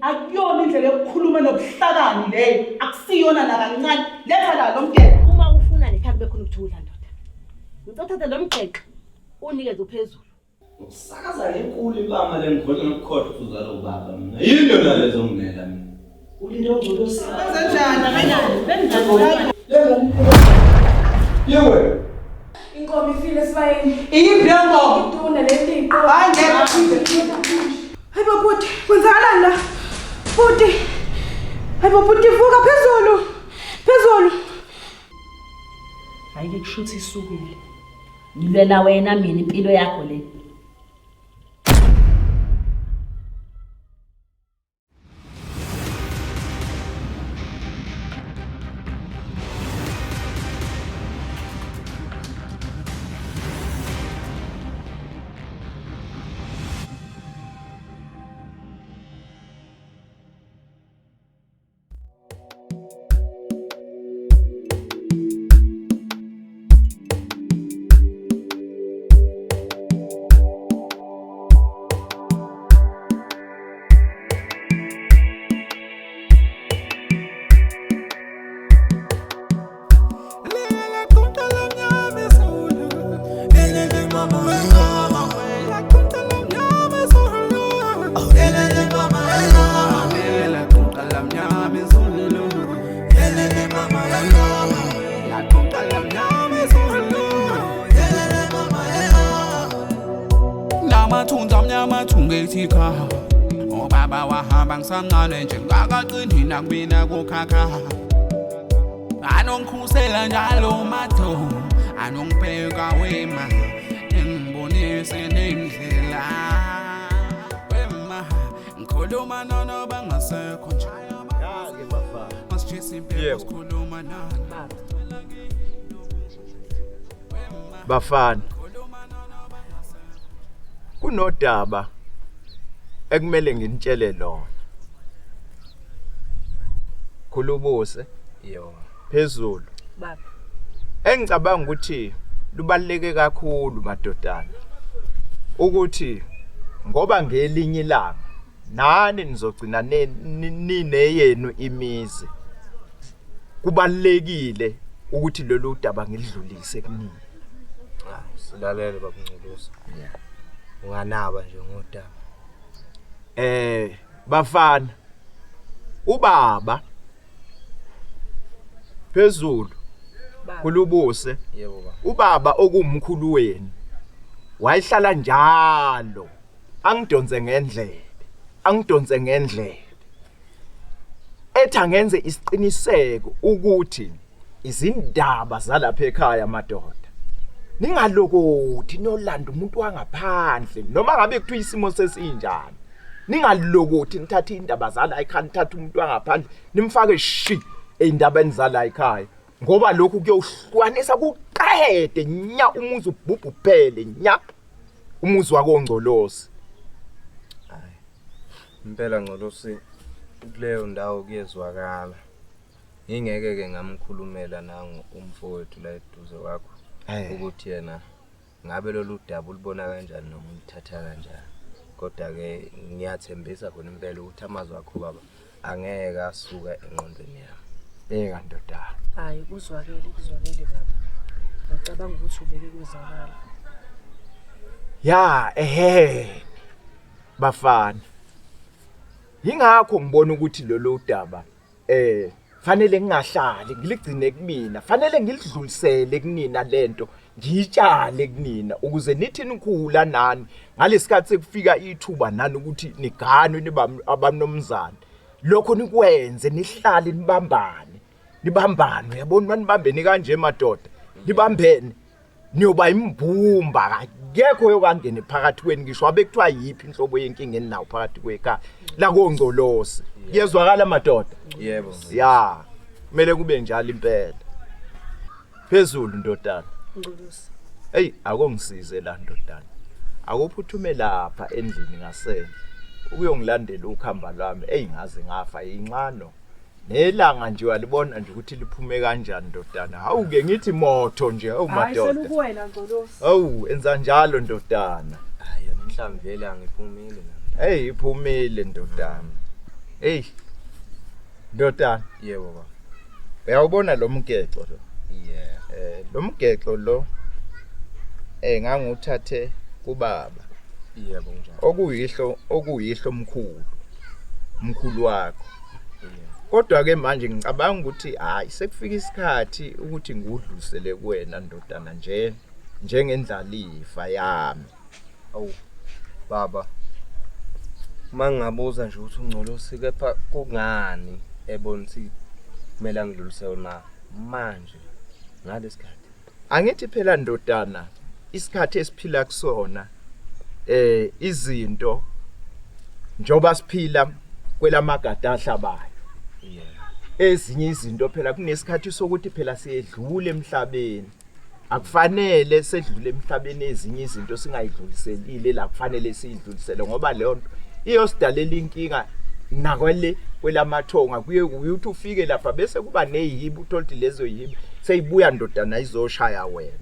Akuyona indlela yokukhuluma nobuhlakani leyo, akusiyona nakancane. Letha la lo mgexo. Uma ufuna nekhaya kube khona ukuthula ndoda. Ngicothathe lo mgexo unikeze uphezulu. Sakaza lenkulu ibanga lengikhohle ngokukhohlwa uzalo ubaba mina. Yini yona lezo ngimela mina. Ulinde ungcolosi. Kanjani kanjani? Bengizakubona. Yewe. Inkomo ifile sibayeni. Iyiphi yenkomo? Iduna letiqo. Hayi ngeke. Hayi babuti, kwenzakalani la? Buti. Hayi babuti vuka phezulu. Phezulu. Hayi ke kushuthi isukile. Ngilwela wena mina impilo yakho le. Obaba wahamba ngisamncane nje ngakaqini nakubina kukhakha anongikhusela njalo matho anongibheka wema engibonise nendlela wema ngikhuluma nona bangasekho nje yake bafana masijisa impilo sikhuluma nana bafana kunodaba ekumele nginitshele lona. Khulubuse phezulu Baba. engicabanga ukuthi lubaleke kakhulu madodana ukuthi ngoba ngelinye ilanga nani nizogcina nineyenu imizi. Kubalekile ukuthi lolu daba ngilidlulise kunini. Silalele babungculusa. Unganaba nje ngodaba. Bafana ubaba phezulu Khulubuse Yebo baba. ubaba okumkhulu wenu wayihlala njalo angidonse ngendlebe ethi angenze isiqiniseko ukuthi izindaba zalapha ekhaya madoda ningalokothi nolanda umuntu wangaphandle noma ngabe kuthiwa isimo sesinjani. Ningalokothi nithathe indaba zala ekhaya nithathe umuntu wangaphandle nimfake shi endabeni zala ekhaya ngoba lokhu kuyohlukanisa kuqede nya umuzi ubhubhu phele nya umuzi wakongcolosi. Hayi. Impela ngcolosi kuleyo ndawo kuyezwakala. Ngingeke ke ngamkhulumela nangu umfowethu la eduze wakho ukuthi yena ngabe lolu daba ulibona kanjani noma ulithatha kanjani. Kodwa ke ngiyathembisa khona impela ukuthi amazwi akho baba angeke asuka engqondweni yami. Ndodana. Hayi kuzwakele baba. Ngicabanga ukuthi ubeke kwezakala. Ya bafana. Yingakho ngibona ukuthi lolu daba fanele ngingahlali ngiligcine kumina. Fanele ngilidlulisele kunina lento ngitshale kunina ukuze nithi nikhula nani ngalesikhathi sekufika ithuba nani ukuthi niganwe nibanomzana. Lokho nikwenze nihlale nibambane uyabona manibambeni kanje madoda nibambene niyoba imbumba akekho yokangene phakathi kweni ngisho abe kuthiwa yipi inhlobo yenkinga eninawo phakathi kwekhaya la kongcolosi. Yezwakala madoda. Yebo. Ya kumele kube njalo impela. Phezulu ndodana. Ngcolosi. Hey akongisize la ndodana. Akuphuthume lapha endlini ngasendle. Ukuyongilandela ukhamba lwami ngaze ngafa inxano. Nelanga nje walibona nje ukuthi liphume kanjani ndodana. Hawu ke ngithi motho nje madoda. Hayi selukuwena Ngcolosi. Hawu enza njalo ndodana. Hayi yona inhlamvu yelanga iphumile. Iphumile ndodana. Hey. Ndodana, Yebo baba. uyawubona lo mgexo lo. Yeah. Lo mgexo lo nganguthathe kubaba. Yebo njalo. Okuyihlo mkhulu wakho. Kodwa ke manje ngicabanga ukuthi hayi sekufika isikhathi ukuthi ngudlulisele kuwena ndodana njengendlalifa yami. Awu baba. Mangabuza nje ukuthi uNgcolosi kepha kungani ebona ukuthi kumele angidlulise yona manje ngalesikhathi. Angithi phela ndodana isikhathi esiphila kusona izinto njoba siphila kwelamagada ahlabayo. Ezinye izinto phela kunesikhathi sokuthi phela siyedlula emhlabeni. Akufanele sedlule emhlabeni ezinye izinto singayidluliselile la kufanele siyidlulisele ngoba leyo nto iyosidalela inkinga nakwele kwelamathonga kuye ukuthi ufike lapha bese kuba neyihibi utholti lezo yihibi seyibuya ndodana izoshaya wena.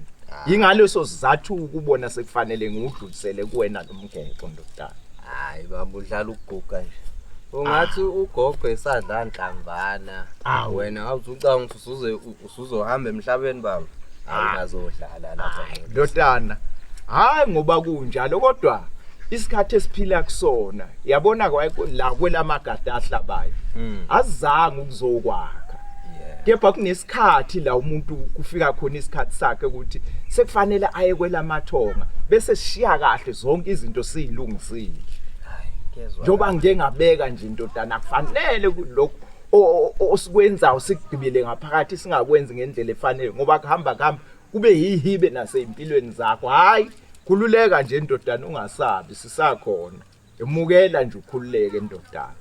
Ingaleso sizathu ukubona sekufanele ngudlulisele kuwena nomgexo ndodana. Hayi baba udlala ukuguga nje. Ungathi ugogo esadla nhlamvana. Wena awuzucanga ukuthi usuzohamba emhlabeni baba. Awungazodlala lapha. Ndodana, hayi ngoba kunjalo kodwa isikhathi esiphila kusona yabona la kwelamagada ahlabayo azange ukuzokwakha. Kepha kunesikhathi la umuntu kufika khona isikhathi sakhe ukuthi sekufanele aye kwelamathonga bese sishiya kahle zonke izinto siyilungisile. Njoba ngengabeka nje ndodana akufanele lokho osikwenzayo sikugibele ngaphakathi singakwenzi ngendlela efanele ngoba kuhamba kube yihibe nasempilweni zakho. Hayi khululeka nje ndodana ungasabi sisakhona. Emukela nje ukhululeke ndodana.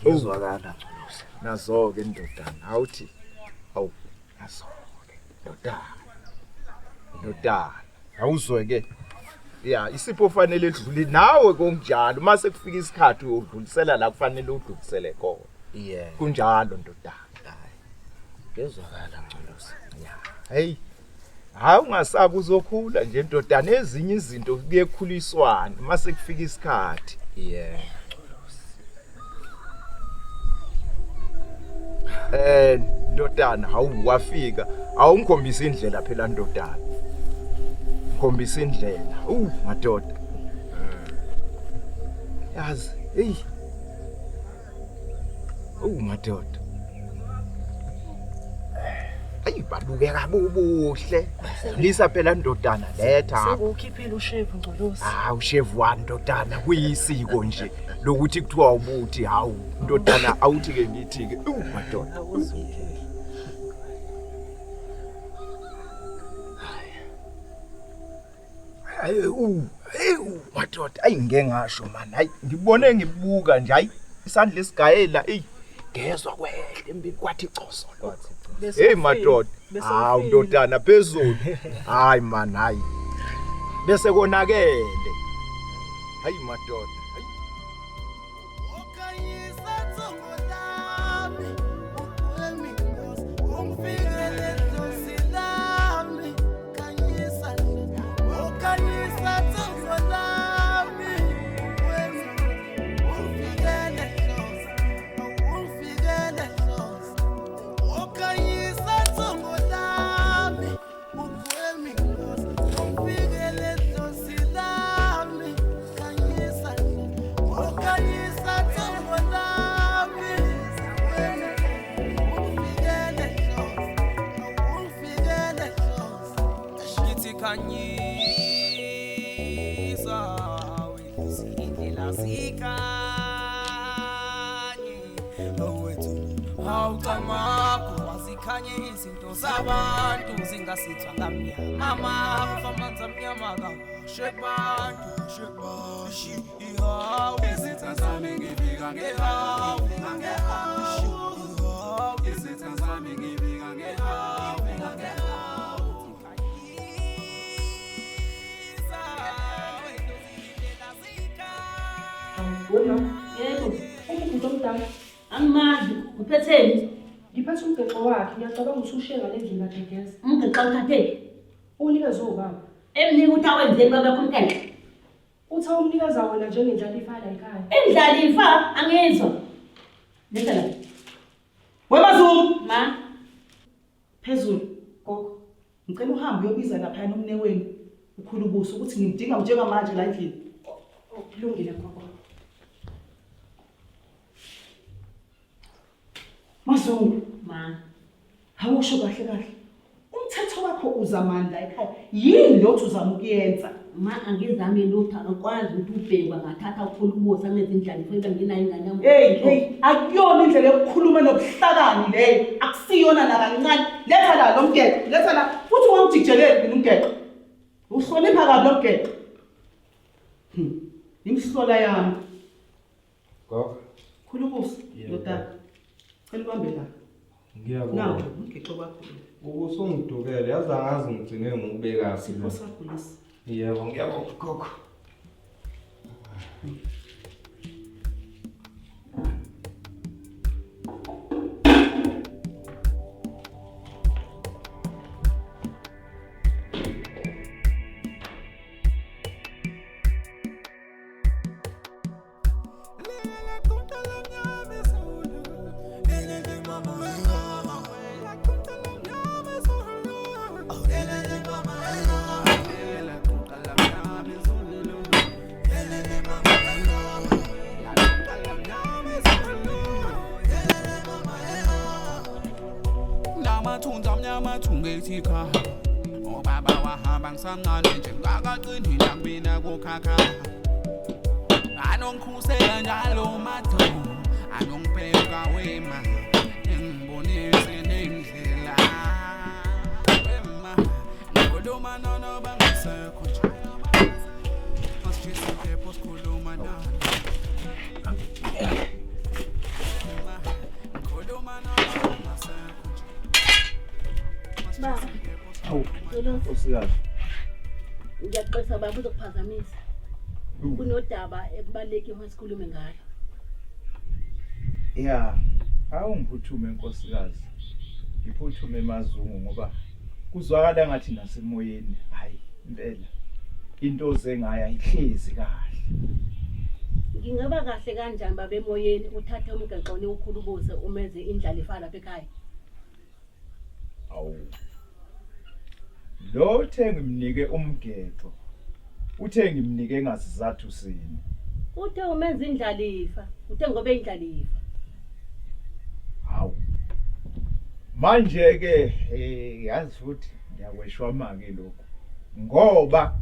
Uzwakala Ngcolosi. Nazo ke ndodana awuthi awu nazo ke ndodana awuzwe ke ya isipho fanele edlule nawe konjalo mase kufika isikhathi uyodlulisela la kufanele udlulisele khona. Kunjalo ndodana. Ngezwakala Ngcolosi. Hey hayi ungasabi uzokhula nje ndodana ezinye izinto kuyekhuliswana mase kufika isikhathi. Ndodana wafika awungikhombisa indlela phela ndodana. Khombisa indlela. Madoda. Yazi, hey. Madoda. Ayibabukeka bubuhle. Lisa phela ndodana letha. Sekukhiphile ushevu Ngcolosi. Ushevu wani ndodana kuyisiko nje lokuthi kuthiwa ubuthi hawu ndodana awuthi ke ngithi ke madoda. Madoda ayingeke ngasho man hayi ngibone ngibuka nje hayi isandla esigayela ngezwe kwehle empini kwathi icoso lo. Hey madoda ndodana phezulu hayi man hayi bese konakele hayi madoda hayi okayisa tsongolami ukwemi ungfikele dosilami kanyisa okayisa tsongolami wemi ungfikele okayisa tsongolami ukwemi ungfikele dosilami kanyisa okayisa tsongolami wemi ungfikele shithi kanyisa wethu indlela sikanye owethu awucamakho wazikhanye izinto zabantu zingasithwa ngamnyama amafu amanzi amnyama kawashe bantu shebashi ihawu izitha zami ngifika ngehawu izitha zami ngifika ngehawu Yebo, umuntu omdala. Angimazi, uphetheni? Ngiphathe umgexo wakhe, ngiyacabanga ukuthi ushiye ngale ndlela Gegeza. Umgexo uthatheni? Unikezwe ubaba. Emnike uthi awenzeni kwabakho umgexo. Uthi awumnikeza wona njengendlalifa la ekhaya. Indlalifa angizwa. Nenda la. WeMaZungu. Ma, Phezulu. Gogo. Ngicela uhambe uyobiza lapha nomnewenu. Ukhulubuso ukuthi ngimdinga njengamanje la endlini. kulungile gogo. MaZungu, Ma, awusho kahle kahle. Umthetho wakho uzamandla ekhaya. Yini lo uzama ukuyenza? ma angizami lutho akakwazi ukuthi ubhekwa ngathatha ukhulubusa ngenza indlela ifika nginayo ingane yami. Hey, akuyona indlela yokukhuluma nobuhlakani leyo. Akusiyona nakancane. Letha la lo mgeqo, letha la. Futhi ungamjijeleli mina umgeqo. Uhlonipha kabi lo mgeqo. Imhlola yami. Gogo, Khulubusa, Yebo. yodaka. Cela ubambe la. ngiyabona. Nawo umgeqo wakho. Ubusungidukele, yazi angazi ngigcine ngubeka Sipho sakho lesi. Yebo, ngiyabona gogo. Namathunza amnyama thungethi kha obaba wahamba ngisamncane njengakaqini nakubina kukhakha anongikhusela njalo madolo anongibheka wema engibonise nendlela wema ngikhuluma nono bangasekho nje masijise kepho sikhuluma nani ngikhuluma nono bangasekho nje Baba, Hawu, Dolosi, nkosikazi. ngiyaxolisa baba uzokuphazamisa. Kunodaba ekubalulekile uma sikhulume ngalo. Ya, awungiphuthume nkosikazi. Ngiphuthume MaZungu ngoba kuzwakala ngathi nasemoyeni, hayi impela into zengaya ihlezi kahle. Ngingaba kahle kanjani baba emoyeni uthathe umgeqo ukhulubuse umenze indlala ifana lapha ekhaya? Awu. Lo thengi ngimnike umgeqo. Uthe ngimnike ngasizathu sini. Uthe umenza indlalifa, uthe ngobe indlalifa. Hawu. Manje ke yazi futhi ngiyakweshwama ke lokho. Ngoba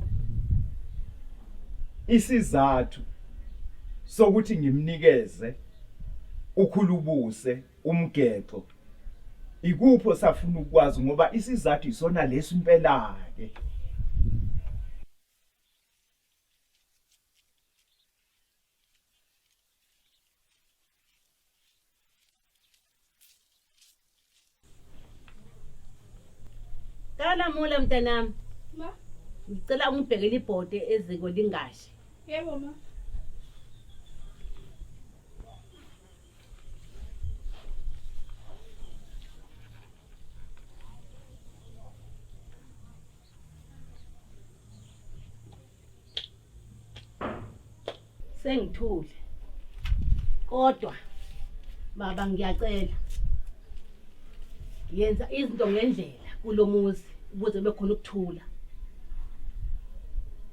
isizathu sokuthi ngimnikeze ukhulubuse umgeqo ikupho safuna ukwazi ngoba isizathu isona leso impela ke. Kala mula mntanami, Ma, ngicela ungibhekele ibhodi eziko lingashi. yebo ma. Sengithule. Kodwa baba ngiyacela. Yenza izinto ngendlela kulomuzi ukuze bekhona ukuthula.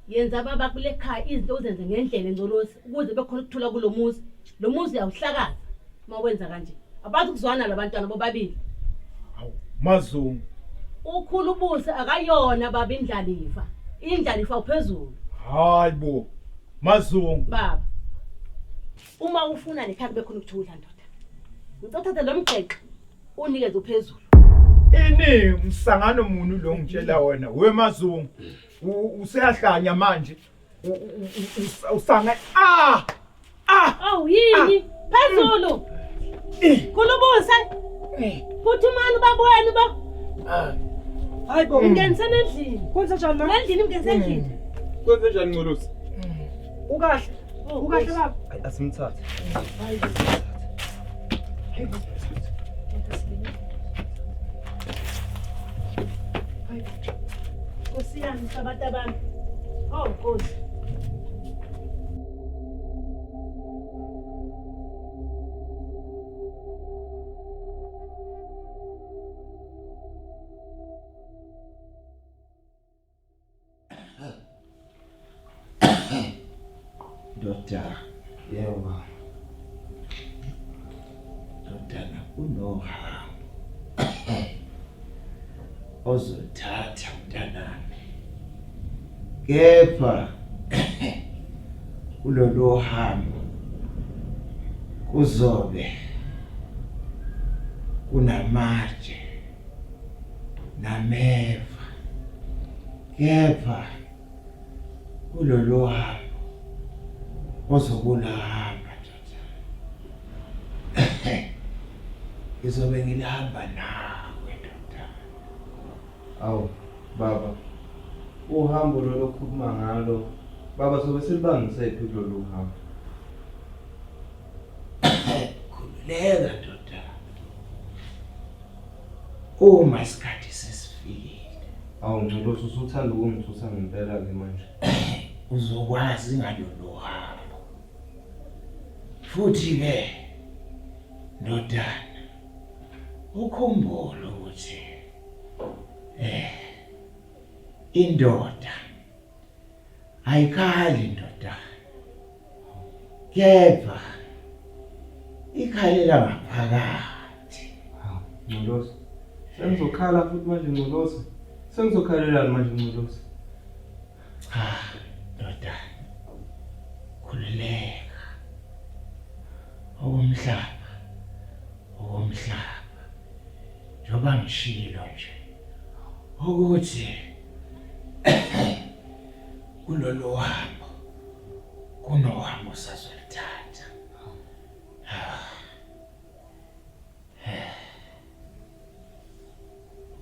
Yenza baba kule khaya izinto uzenze ngendlela engcolosi ukuze bekhona ukuthula kulomuzi. Lo muzi uyawuhlakaza mawenza kanje. Abazi ukuzwana labantwana bobabili. Hawu, MaZungu. Ukhulubuse akayona baba indlalifa. Indlalifa uphezulu. Hayibo. MaZungu. Baba. Uma ufuna nekhaya bekhona ukuthula ndoda. Ngicothatha lo mgeqo unikeze uphezulu. Ini msangano munu lo ngitshela wena weMaZungu. Useyahlanya manje. Usanga Awu yini? Phezulu. Khulubuse. Futhi manje babweni ba. Hayibo, Ungenisa endlini. kwenza njani ma? Endlini ungenisa endlini. Kwenze njani Nculusi? Ukahle. Ukahle baba. Asimthathe. Kusiyani sabantu abami. Oh Nkosi. Ndoda, Yebo. ndodana kunohambo ozothatha mntanami. Kepha kulolu hambo kuzobe kunamatshe nameva. Kepha kulolu hambo ozokulahamba ndoda. Ngizobe ngilahamba nawe ndoda. Awu baba. Uhambo lo lokhuluma ngalo. Baba sobe silibangise phi kulolu hambo? Khululeka ndoda. Uma isikhathi sesifikile, Awu Ncolosi usuthanda ukungithusa ngempela ke manje. uzokwazi ngalolu hambo. Futhi ke ndodana, ukhumbule ukuthi indoda ayikhali ndoda. Kepha ikhalela ngaphakathi. Hawu Ncolosi. Sengizokhala futhi manje Ncolosi. Sengizokhalelani manje Ncolosi? Ndoda, khululeka. Okumhlaba. Njoba ngishilo nje ukuthi kulolu hambo kunohambo sazolithatha.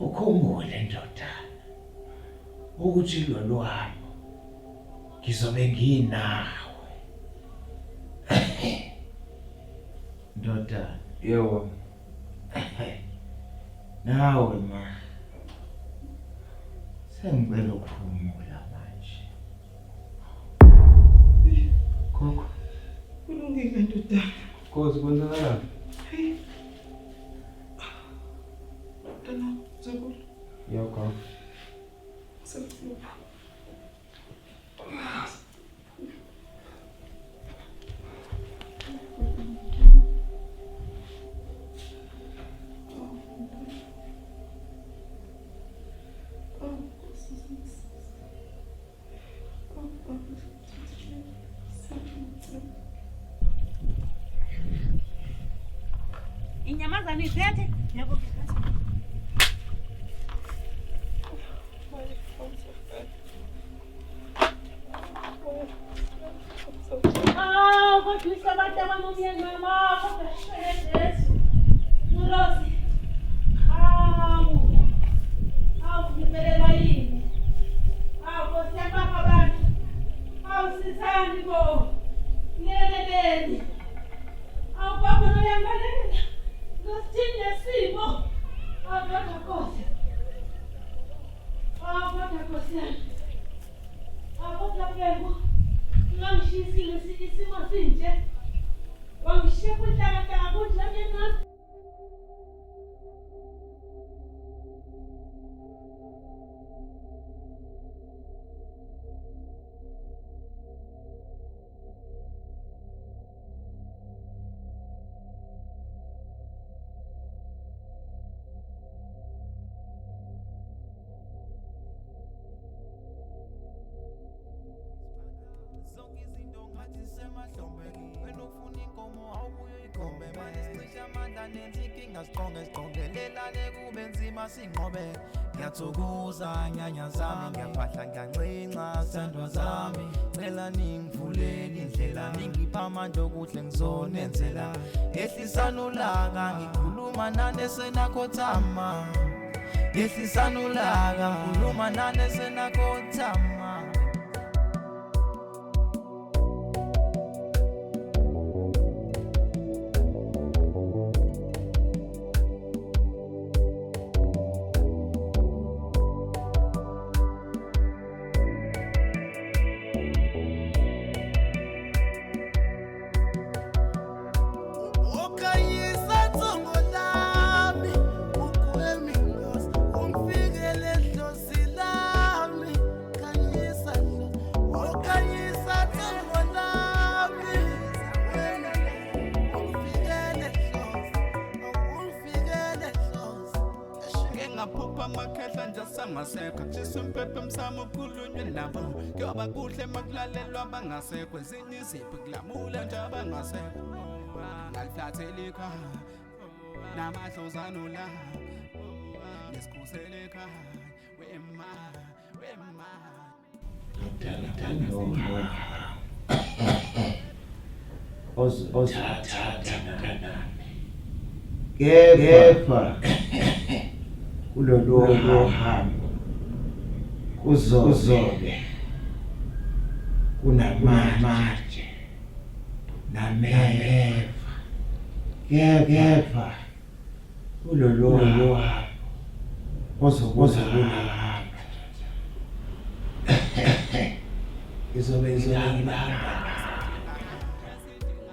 Ukhumbule ndoda ukuthi lolu hambo ngizobe nginawe. Ndoda, Yebo. nawe sengicela ukuphumula manje. Khokho. Kulungile ndoda. Kosi kwenzakalani? Dana, Zobul, Yoko. sekuhlupha. Inyamazane iphethe. Yebo. Kodwa ihlabathi abamomyeni mama, kodwa shwelezi. Ncolosi. Ngiphelelwa yini? Nkosi yami apha abantu. Sithandi bo. Ngiyeleleni. Baba noyangalelela. Ngasithini nesimo. Kodwa Nkosi. Kodwa Nkosi yami. Kodwa Bhemu. Ngangishisile isimo sinje. Wangishiya kunhlaka kunje ngengani. Ngiyathokoza nyanya zami, ngiyaphahla ngiyancinca sendwa zami, cela ningivuleni indlela, ningipha amandla okuhle ngizonenzela. Yehlisani ulaka ngikhuluma nani esenakhothama, yehlisani ulaka ngikhuluma nani esenakhothama. Ungifike ledlozi lami, khanyisa bangasekho akushisa umpepho emsamo ukhulunywe nabo kuyoba kuhle makulalelwa abangasekho ezinye iziphi kulamula nje abangasekho ngaliflathela ekhaya namadlozano la nesikhusele ekhaya wema ozothatha mntanami kepha kulolo hambo kuzobe kunamanje nameva kepha kulolo hambo ozokulahamba izobe ngilahamba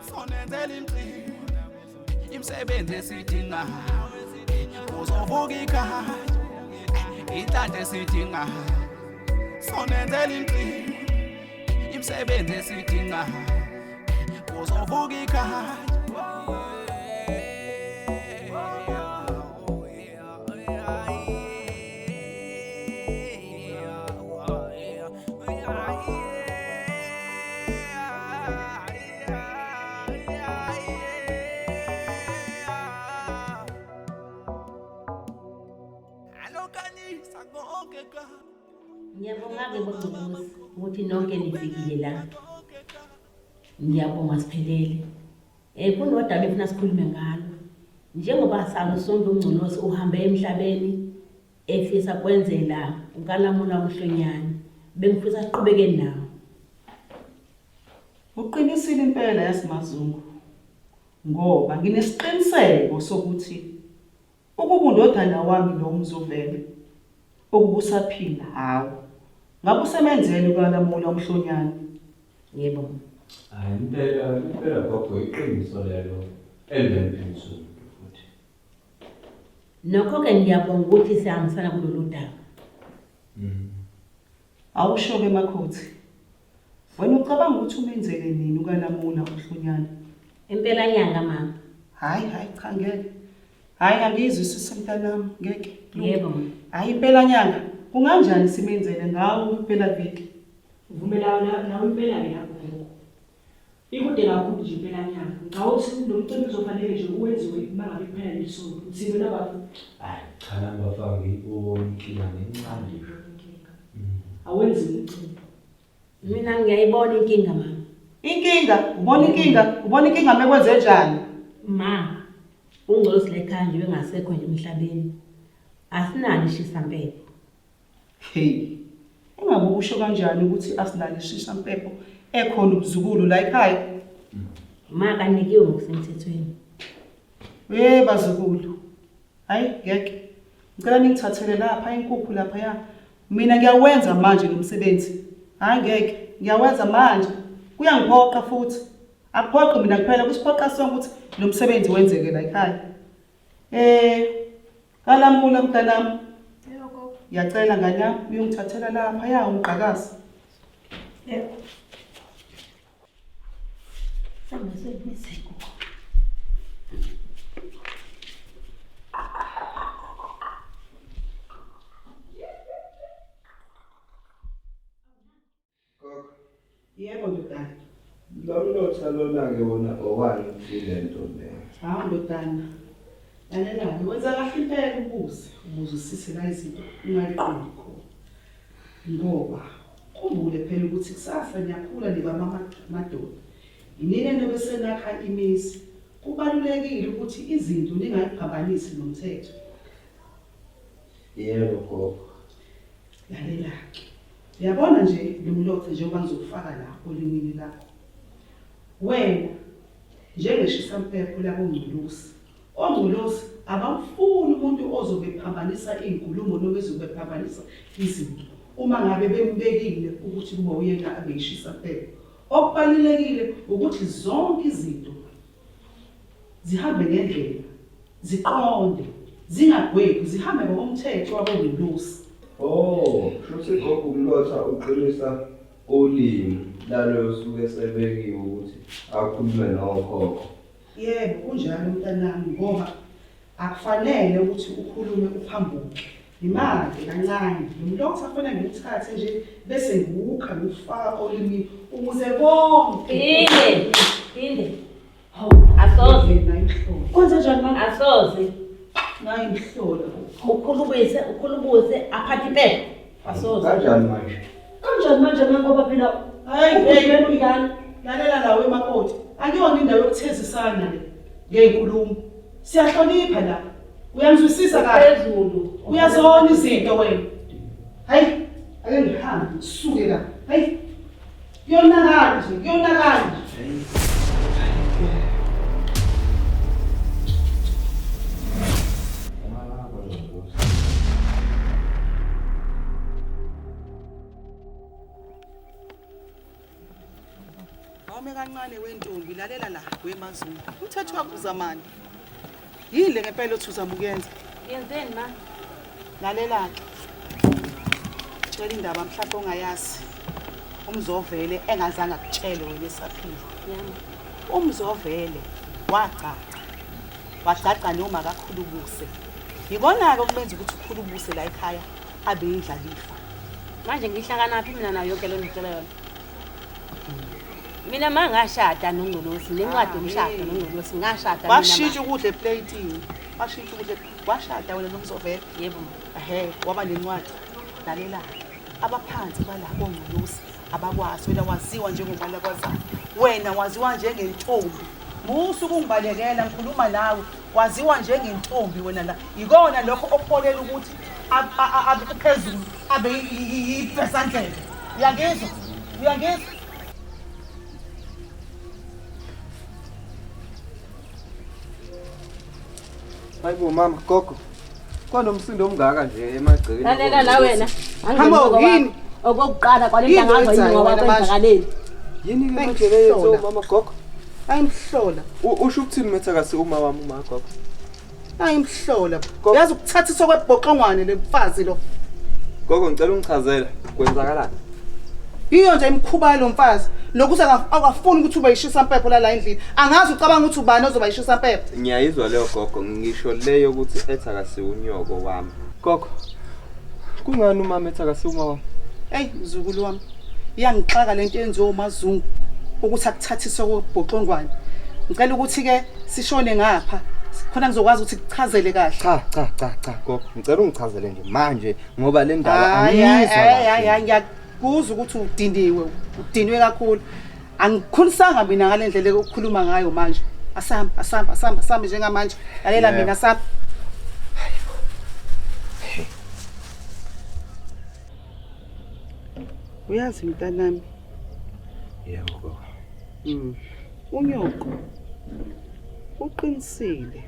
sonenzela imsebenzi esidinga uzovuka ikhaya inhlanhla esidinga sonenzela imsebenzi esidinga uzovuka ikhaya Ngiyabonga-ke boNgcolosi ukuthi nonke nifikile la. Ngiyabonga siphelele. Kunodaba efuna sikhulume ngalo. Njengoba salo sonke uNgcolosi uhambe emhlabeni efisa kwenzela uNkalamula uMhlonyane. Bengifisa siqhubeke nawo. Uqinisile impela yasimazungu. Ngoba nginesiqiniseko sokuthi ukubundodana wami lo mzovele okubusaphila hawo. Ngabe usemenzele uNkalamula uMhlonyane? Yebo. Hayi impela gogo iqiniso lelo eliphezulu futhi. Nokho-ke ngiyabonga ukuthi sihambisana kulolu daba. Awusho-ke Makhothi. Wena ucabanga ukuthi umenzele nini uNkalamula uMhlonyane? Impela nyanga mama. Hayi cha ngeke. Hayi angizwisisi mntanami ngeke. Yebo. Hayi impela nyanga kunganjani simenzele ngawo impela viki? Uvumelana nawe impela ke lapho gogo. Ikude kakhulu nje impela nyanga. Ngawuthi lo mcimbi uzofanele nje uwenziwe mangabe kuphela lesonto. Uthini na bafo? Hayi cha namba fanga inkinga nencane nje. Awenzi umcimbi. Mina ngiyayibona inkinga mama. Inkinga? Ubona inkinga mekwenze njani? Ma, uNgcolosi lekhaya nje bengasekho nje emhlabeni. Asinalo ishisa mpepho. Hey. Engabe usho kanjani ukuthi asinalo ishisa mpepho ekhona ubuzukulu la ekhaya? Ma kanikiwe ngokusemthethweni. Bazukulu. Hayi ngeke. Ngicela ningithathele lapha inkukhu lapha ya. Mina ngiyawenza manje lo msebenzi. Hayi ngeke. Ngiyawenza manje. Kuyangiphoqa futhi. Akuphoqi mina kuphela kusiphoqa sonke ukuthi lo msebenzi wenzeke la ekhaya. Kalamula mntanami. Yebo. Ngiyacela nganyama uyongithathela lapha ya umqhakazi. Yebo. Sangaseniseko. Yebo ndodana. Lo mnotha lona-ke wona okwani ukufile nto leyo. Hawu ndodana. Lalela wenza kahle impela ubuze usise la izinto ungaliqondi khona. Ngoba khumbule phela ukuthi kusasa niyakhula niba madoda. Yinini enobe senakha imizi. Kubalulekile ukuthi izinto ningayiphambanisi nomthetho. Yebo gogo. Lalela-ke. Uyabona nje lo mlotha njengoba ngizokufaka la olimini lakho. Wena njengeshisa mpepho labo Ngcolosi. ONgcolosi abafuni umuntu ozobe phambanisa inkulumo noma ezobe phambanisa izinto. Uma ngabe bembekile ukuthi kuba uyena abeyishisa mpepho. Okubalulekile ukuthi zonke izinto zihambe ngendlela, ziqonde, zingagwebi, zihambe ngokomthetho wabo Ngcolosi. Shothi gogo umlotha uqinisa ulimi lalo osuke sebekiwe ukuthi akhulume nokhokho. Yebo kunjalo mntanami ngoba akufanele ukuthi ukhulume uphambuke. imali kancane lo muntu osafuna ngithathe nje bese ngukha ngifaka olimini ukuze bonke inde asoze nayihlola Kwenze njani mama? asoze nayihlola ukhulubuse aphathe impela asoze Kanjani manje? Kanjani manje ngoba phela hayi yena uyani? lalela lawe emakoti akuyona indawo yokuthezisana le ngeenkulumo siyahlonipha la uyangizwisisa kahle phezulu uyazona izinto wena hayi ake ngihambe ngisuke la hayi kuyonakala nje Awume kancane wentombi lalela la wemazulu umthetho wakho uzamani yile ngempela othi uzama ukuyenza yenzeni ma lalela ke tshela indaba mhlawumbe ongayazi umzovele engazange akutshele wena esaphila umzovele wacaca noma kakhulubuse yibona ke ukumenza ukuthi ukhulubuse la ekhaya abe indlalifa manje ngihlakanaphi mina nayo yonke le ngicela yona mina mangashada noNgqolosi nencwadi yomshado noNgqolosi ngashada mina washintsha ukudla eplateini washada wena nomzovele yebo waba nencwadi lalela abaphansi balabo Ngqolosi abakwazi wena waziwa njengobala kwaZana wena waziwa njengentombi musuku ungibalekela ngikhuluma nawe waziwa njengentombi wena la ikona lokho okuholela ukuthi abe phezulu abe yibhesandlela uyangizwa Hayibo mama gogo. Kwanomsindo omngaka nje emagcekeni. lalela la wena hamba yini okokuqala kwalenta ngazo yini ngoba kwenzakaleni Yini ke manje leyo mama gogo? ayimhlola Usho ukuthini methakasi uma wami uma gogo? ayimhlola uyazi ukuthathiswa kwebhoqongwane lemfazi lo Gogo ngicela ungichazela kwenzakalani? iyo nje imkhuba lo mfazi lokuthi akafuni ukuthi ube yishisa impepho la endlini angazi ucabanga ukuthi ubani ozoba yishisa impepho Ngiyayizwa leyo gogo ngisho leyo ukuthi ethakasi unyoko wami. Gogo. Kungani umama ethakasi uma wami? hey mzukulu wami iyangixaka lento yenziwa uMazungu ukuthi akuthathiswe kwebhoqongwane ngicela ukuthi ke sishone ngapha khona ngizokwazi ukuthi kuchazele kahle Cha gogo ngicela ungichazele nje manje ngoba le ndaba hayi angiyizwa. ngiyakuzwa ukuthi udinwe kakhulu angikhulisanga mina ngale ndlela yokukhuluma ngayo manje asamba njengamanje lalela mina asamba uyazi mntanami Yebo gogo. unyoko uqinisile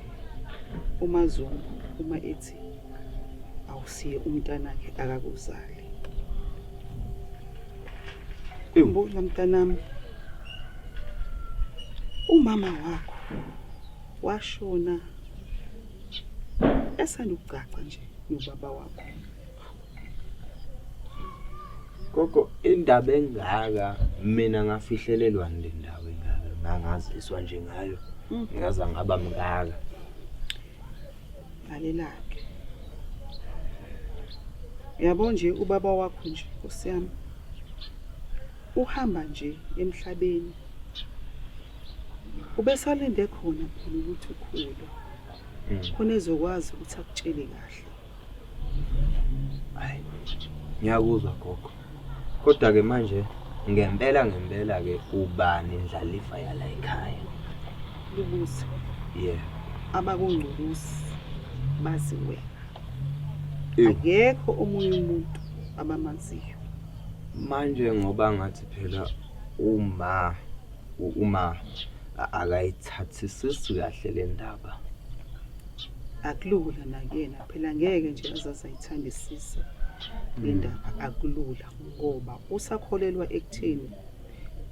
uMazungu uma ethi awusiye umntanakhe akakuzali Mbuza mntanami umama wakho washona esandugaca nje nobaba wakho Gogo indaba engaka mina ngafihlelelwa le ndawo engaka ngangaziswa nje ngayo ngaza ngaba mngaka lalelake yabo nje ubaba wakho nje Nkosiyami uhamba nje emhlabeni ubesalinde khona phela ukuthi ukhule khona ezokwazi ukuthi akutshele kahle hayi ngiyakuzwa gogo kodwa ke manje ngempela ke ubani indlalifa yala ekhaya Lubusi abakungculusi bazi wena akekho omunye umuntu abamaziyo manje ngoba ngathi phela uma akayithathisisi kahle le ndaba akulula nakuyena phela ngeke nje azazayithandisisa le ndaba akulula ngoba usakholelwa ekutheni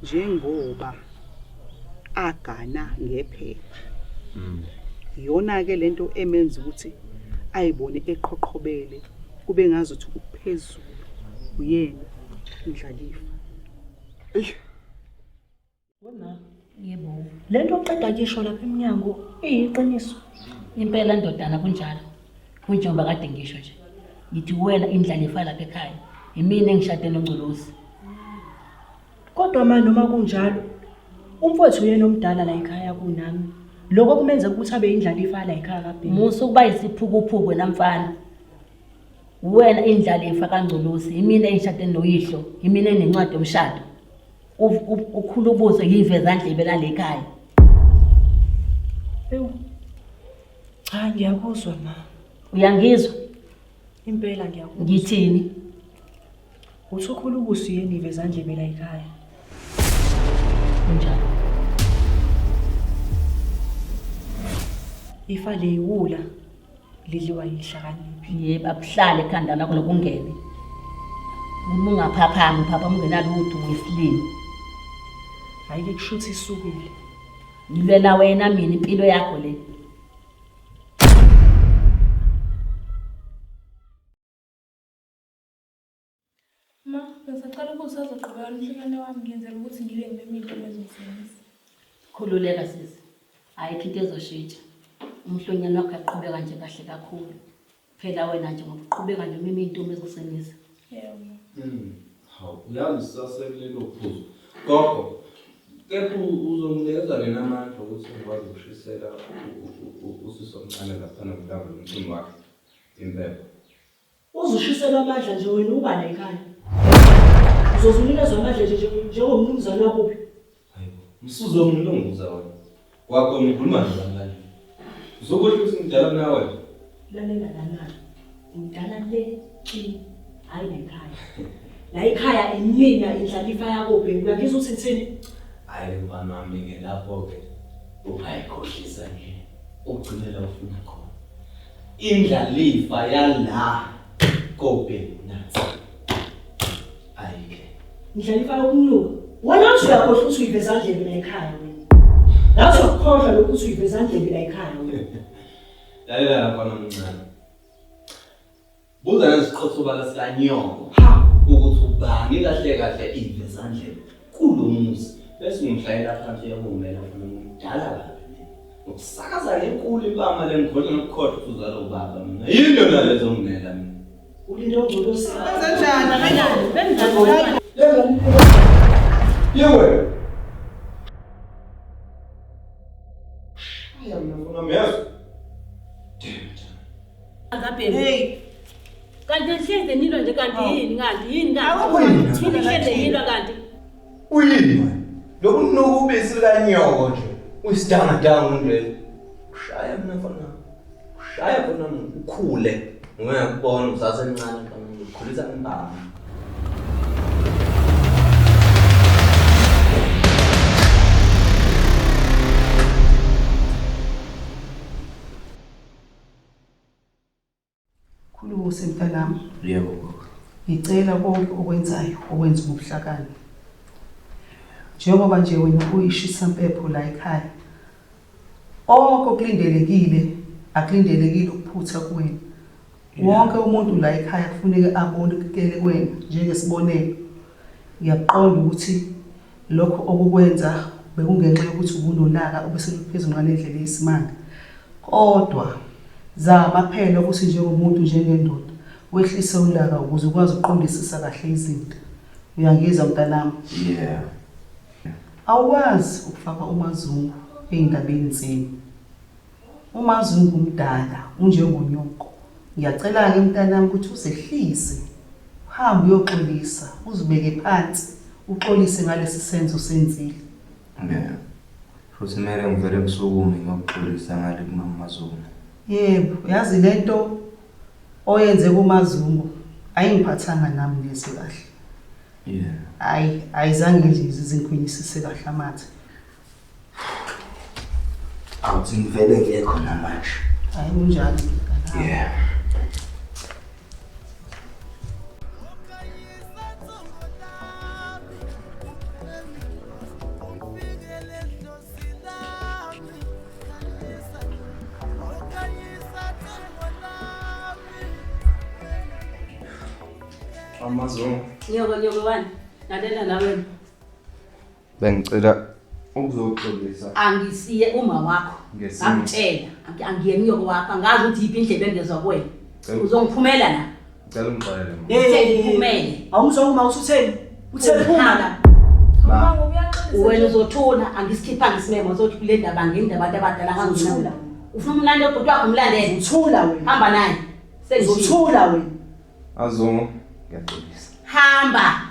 njengoba agana ngephepha iyona ke lento emenza ukuthi ayibone eqhoqhobele kube ngazuthi uphezulu uyena indlalifa Wena yebo lento oqeda ngisho lapha eminyango iyiqiniso impela ndodana kunjalo kunjengoba kade ngisho nje ngithi wena indlalifa lapha ekhaya yimina engishade noNgcolosi. Kodwa manje noma kunjalo umfowethu uyena omdala la ekhaya kunami. Lokho kumenza ukuthi abe indlalifa la ekhaya kaBheki. Musu kuba isiphukuphuku namfana. Wena indlalifa kaNgcolosi yimina engishade noyihlo, yimina enencwadi yomshado. Ukhulubuzo yivezandlebe la ekhaya. Cha ngiyakuzwa ma. Uyangizwa? Impela ngiyakuzwa. Ngithini? Uthi ukhulubuzo yini ivezandlebe la ekhaya? Kunjalo. Ifa leyiwula lidliwa yihlakaniphi. Yebo abuhlale ekhanda lakho lokungene. Uma ungaphaphami phapha ungenalutho ngesilimi. Hayi ke kushuthi isukile. Ngilwela wena mina impilo yakho le. Ma, ngisacela ukuthi azoqhubeka nomhlangano wami ngenzela ukuthi ngibe ngimeminto bezosebenzisa. Khululeka sisi. Ayikho into ezoshintsha. Umhlonyana wakho yaqhubeka nje kahle kakhulu. Phela wena nje ngokuqhubeka nje iminto bezosenisa. Yebo. Hawu, uyazi sasekulelo phuzu. Gogo, kepha uzonginikeza lena amandla ukuthi ngikwazi ukushisela usiso omncane lapha nomntwana nomcimbi wakhe. Impela. Uzushisela amandla nje wena uba la ekhaya. Uzozunikezwa amandla nje njengomnumzane wakuphi? Hayibo, msuzo ngilunguza wena. Kwakho ngikhuluma nje. Uzokusho ukuthi ngidala nawe. Lalela lana. Ngidala le hayi la ekhaya. La ekhaya emina indlalifa yakobheki. Uyakuzwa ukuthi ngithini? Hayi mfana wami ke lapho ke uphayikhohlisa nje. Ugcinela ufuna khona. Indlalifa yala kobheki nathi. Ayike. Indlalifa yokunuka. Wena uthi uyakhohlwa ukuthi uyivezandlebe la ekhaya wena. Lapho ukukhohlwa lokuthi uyivezandlebe la ekhaya wena. Lalela lapha nomncane. Buza nesiqotho sikanyoko. Ukuthi ubani kahle kahle ivezandlebe kulo muzi. Bese ngimhlayela phansi yabumela ufuna umdala kabi. Ukusakaza ngenkulu ibama lengikhohlwa nokukhohlwa uzalo ubaba mina. Yini yona lezo ngimela mina. Ulinto Ngcolosi. Kanjani kanjani? Benzani? Yewe. Aya mina ngifuna mezo. Ngabheki. Hey. Kanti sihle nilo nje kanti yini kanti? Awukho yini? Sihle nilo kanti. Uyini wena? Lokunuka ubisi likanyoko nje. Uyisidanga umuntu. Ushaya mina mfana. Ushaya khona ukhule. Ngiyakubona usasencane mfana ngikhulisa ngibamba. Khulubuse mntanami. Yebo. Ngicela konke okwenzayo okwenza ngobuhlakani. Njengoba nje wena uyishisa impepho la ekhaya. Okulindelekile akulindelekile ukuphutha kuwena. Wonke umuntu la ekhaya kufanele abonekele kuwena njengesibonelo. Ngiyaqonda ukuthi lokho okukwenza bekungenxa yokuthi ubunolaka obeseluphezulu ngalendlela yesimanga. Kodwa zama phela ukuthi njengomuntu njengendoda wehlise ulaka ukuze ukwazi ukuqondisisa kahle izinto. Uyangizwa mntanami? Yeah. Awukwazi ukufaka uMazungu endabeni nzima. uMazungu umdala unjengonyoko. Ngiyacela ke mntanami ukuthi usehlise. Uhambe uyoxolisa, uzibeke phansi, uxolise ngalesi senzo senzile. Yeah. Futhi kumele ngivele ngisukume ngokuxolisa ngale kumama Mazungu. Yebo, yazi lento oyenze kuMazungu ayingiphathanga nami neze kahle. Yeah. Ayizange nje izinkwinyisise kahle amathe. Awuthi ngivele ngiye khona manje. Hayi kunjalo. Yeah. Amazungu. Nyoko wani. Lalela la wena. Bengicela ukuzoxolisa. Angisiye uma wakho. Ngakutshela, angiye nyoko wakho, angazi ukuthi iphi indlela engezwa kuwena. Uzongiphumela la. Cela ungixolele. Sengiphume. Awuzoma usutheni? Uthephuma la. Mama uyaxolisa. Wena uzothuna angisikhipha ngisimemo sokuthi kule ndaba ngendaba abantu abadala kangina. Ufuna umlando obhuti wakho umlandele. Uthula wena. Hamba naye. Uzothula wena. Azongo, ngiyaxolisa. Hamba.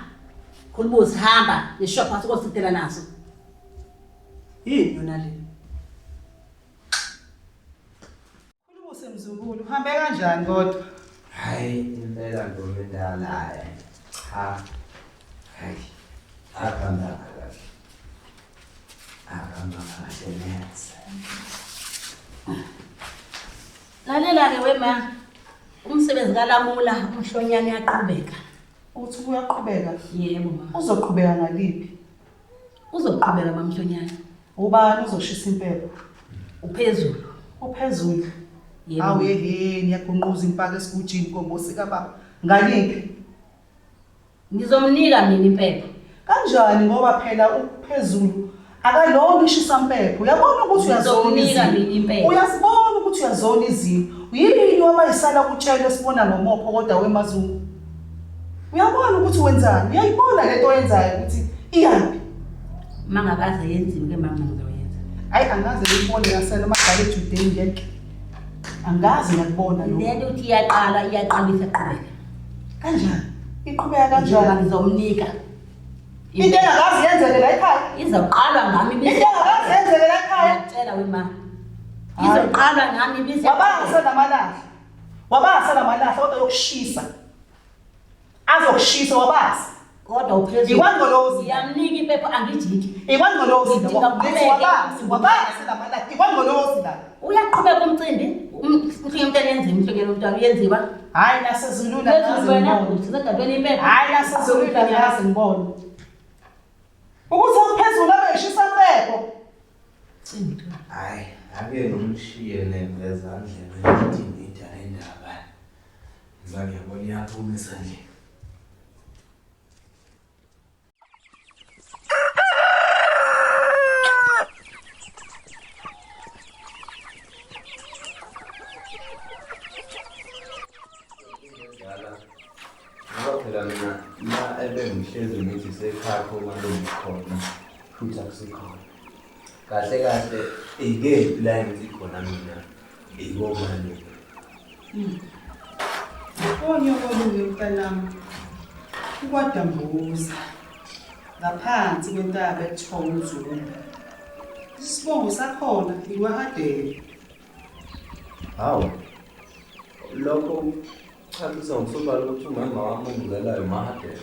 Khulubuzi hamba. Neshopha sikositela naso. Yini yona le? Khulumuse mzukulu, uhambe kanjani kodwa? Hayi impela ngomendala cha. Hayi. Ahamba kahle. Ahamba kahle neze. Lalela-ke wema. Umsebenzi kaLamula umhlonyane uyaqhubeka. Uthi uyaqhubeka? Yebo ma. Uzoqhubeka ngaliphi? Uzoqhubeka mamhlonyane. Ubani uzoshisa impepho? Uphezulu. Uphezulu. Yebo. Awu yeheni yagunquza impaka esikujini kombosi kababa. Ngaliphi? Ngizomnika mina impepho. Kanjani ngoba phela uphezulu akalona ishisa impepho. Uyabona ukuthi uyazona izinto. Uyasibona ukuthi uyazona izinto. Yini wabayisala ukutshela sibona ngomopho kodwa wemazulu. Uyabona ukuthi wenzani? Uyayibona lento oyenzayo ukuthi iyaphi? Mangakaze yenziwe ke mama ngizoyenza. Hayi angaze ngibone ngasela amagala ejudeni ngeke. Angazi ngakubona lo. Lento uthi iyaqala isaqhubeka. Kanjani? Iqhubeka kanjani? Ngizomnika. Into engakazi yenzeke la ekhaya. Izoqalwa ngami bese. Into engakazi yenzeke la ekhaya. Ngiyacela wema. Izoqalwa ngami bese. Wabasa namalahla. Wabasa namalahla kodwa yokushisa. Azokushisa wabasa. Kodwa uphezulu. Ikwangolozi. Ngiyamnika impepho angijiki. Ikwangolozi. Wabasa namalahla. Ikwangolozi la. Uyaqhubeka umcimbi. Umhlenge umntwana yenziwa, umhlenge umntwana uyenziwa. Hayi nasezulwini akazi ngibona. Sizadabela impepho. Hayi nasezulwini akazi ngibona. Ukuthi uphezulu abeshisa impepho. Hayi, ake nomshiye nezandleni ngidinga indaba. Ngiyabona iyaphumisa nje. Phela mina ebengihlezi ngithi sekhaya komalungu khona futhi akusikhona kahle kahle ikephi la ngithi khona mina ikomalo Onyokoluke mntanami ukwadambuza ngaphansi kwentaba ethonga uZulu isibongo sakhona iwahadela hawo lokho Chambisa ngisobala ukuthi umama wami ungizelayo mahadela.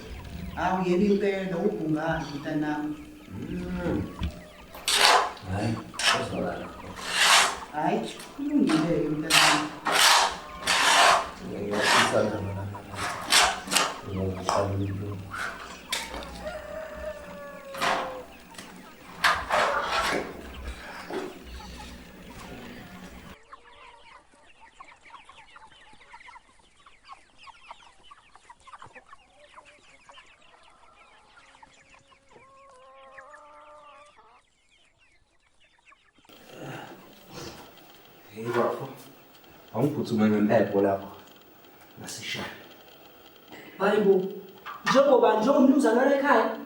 Awu yebo impela ubungani mntanami. Hayi, asizolala. Hayi, kulungile mntanami. Ngiyasizana nami. Ngiyasizana. Hey bafo. Awuphuthume ngempepho lapho. Nasishaya. Hayibo. Njengoba njengomluzana la ekhaya.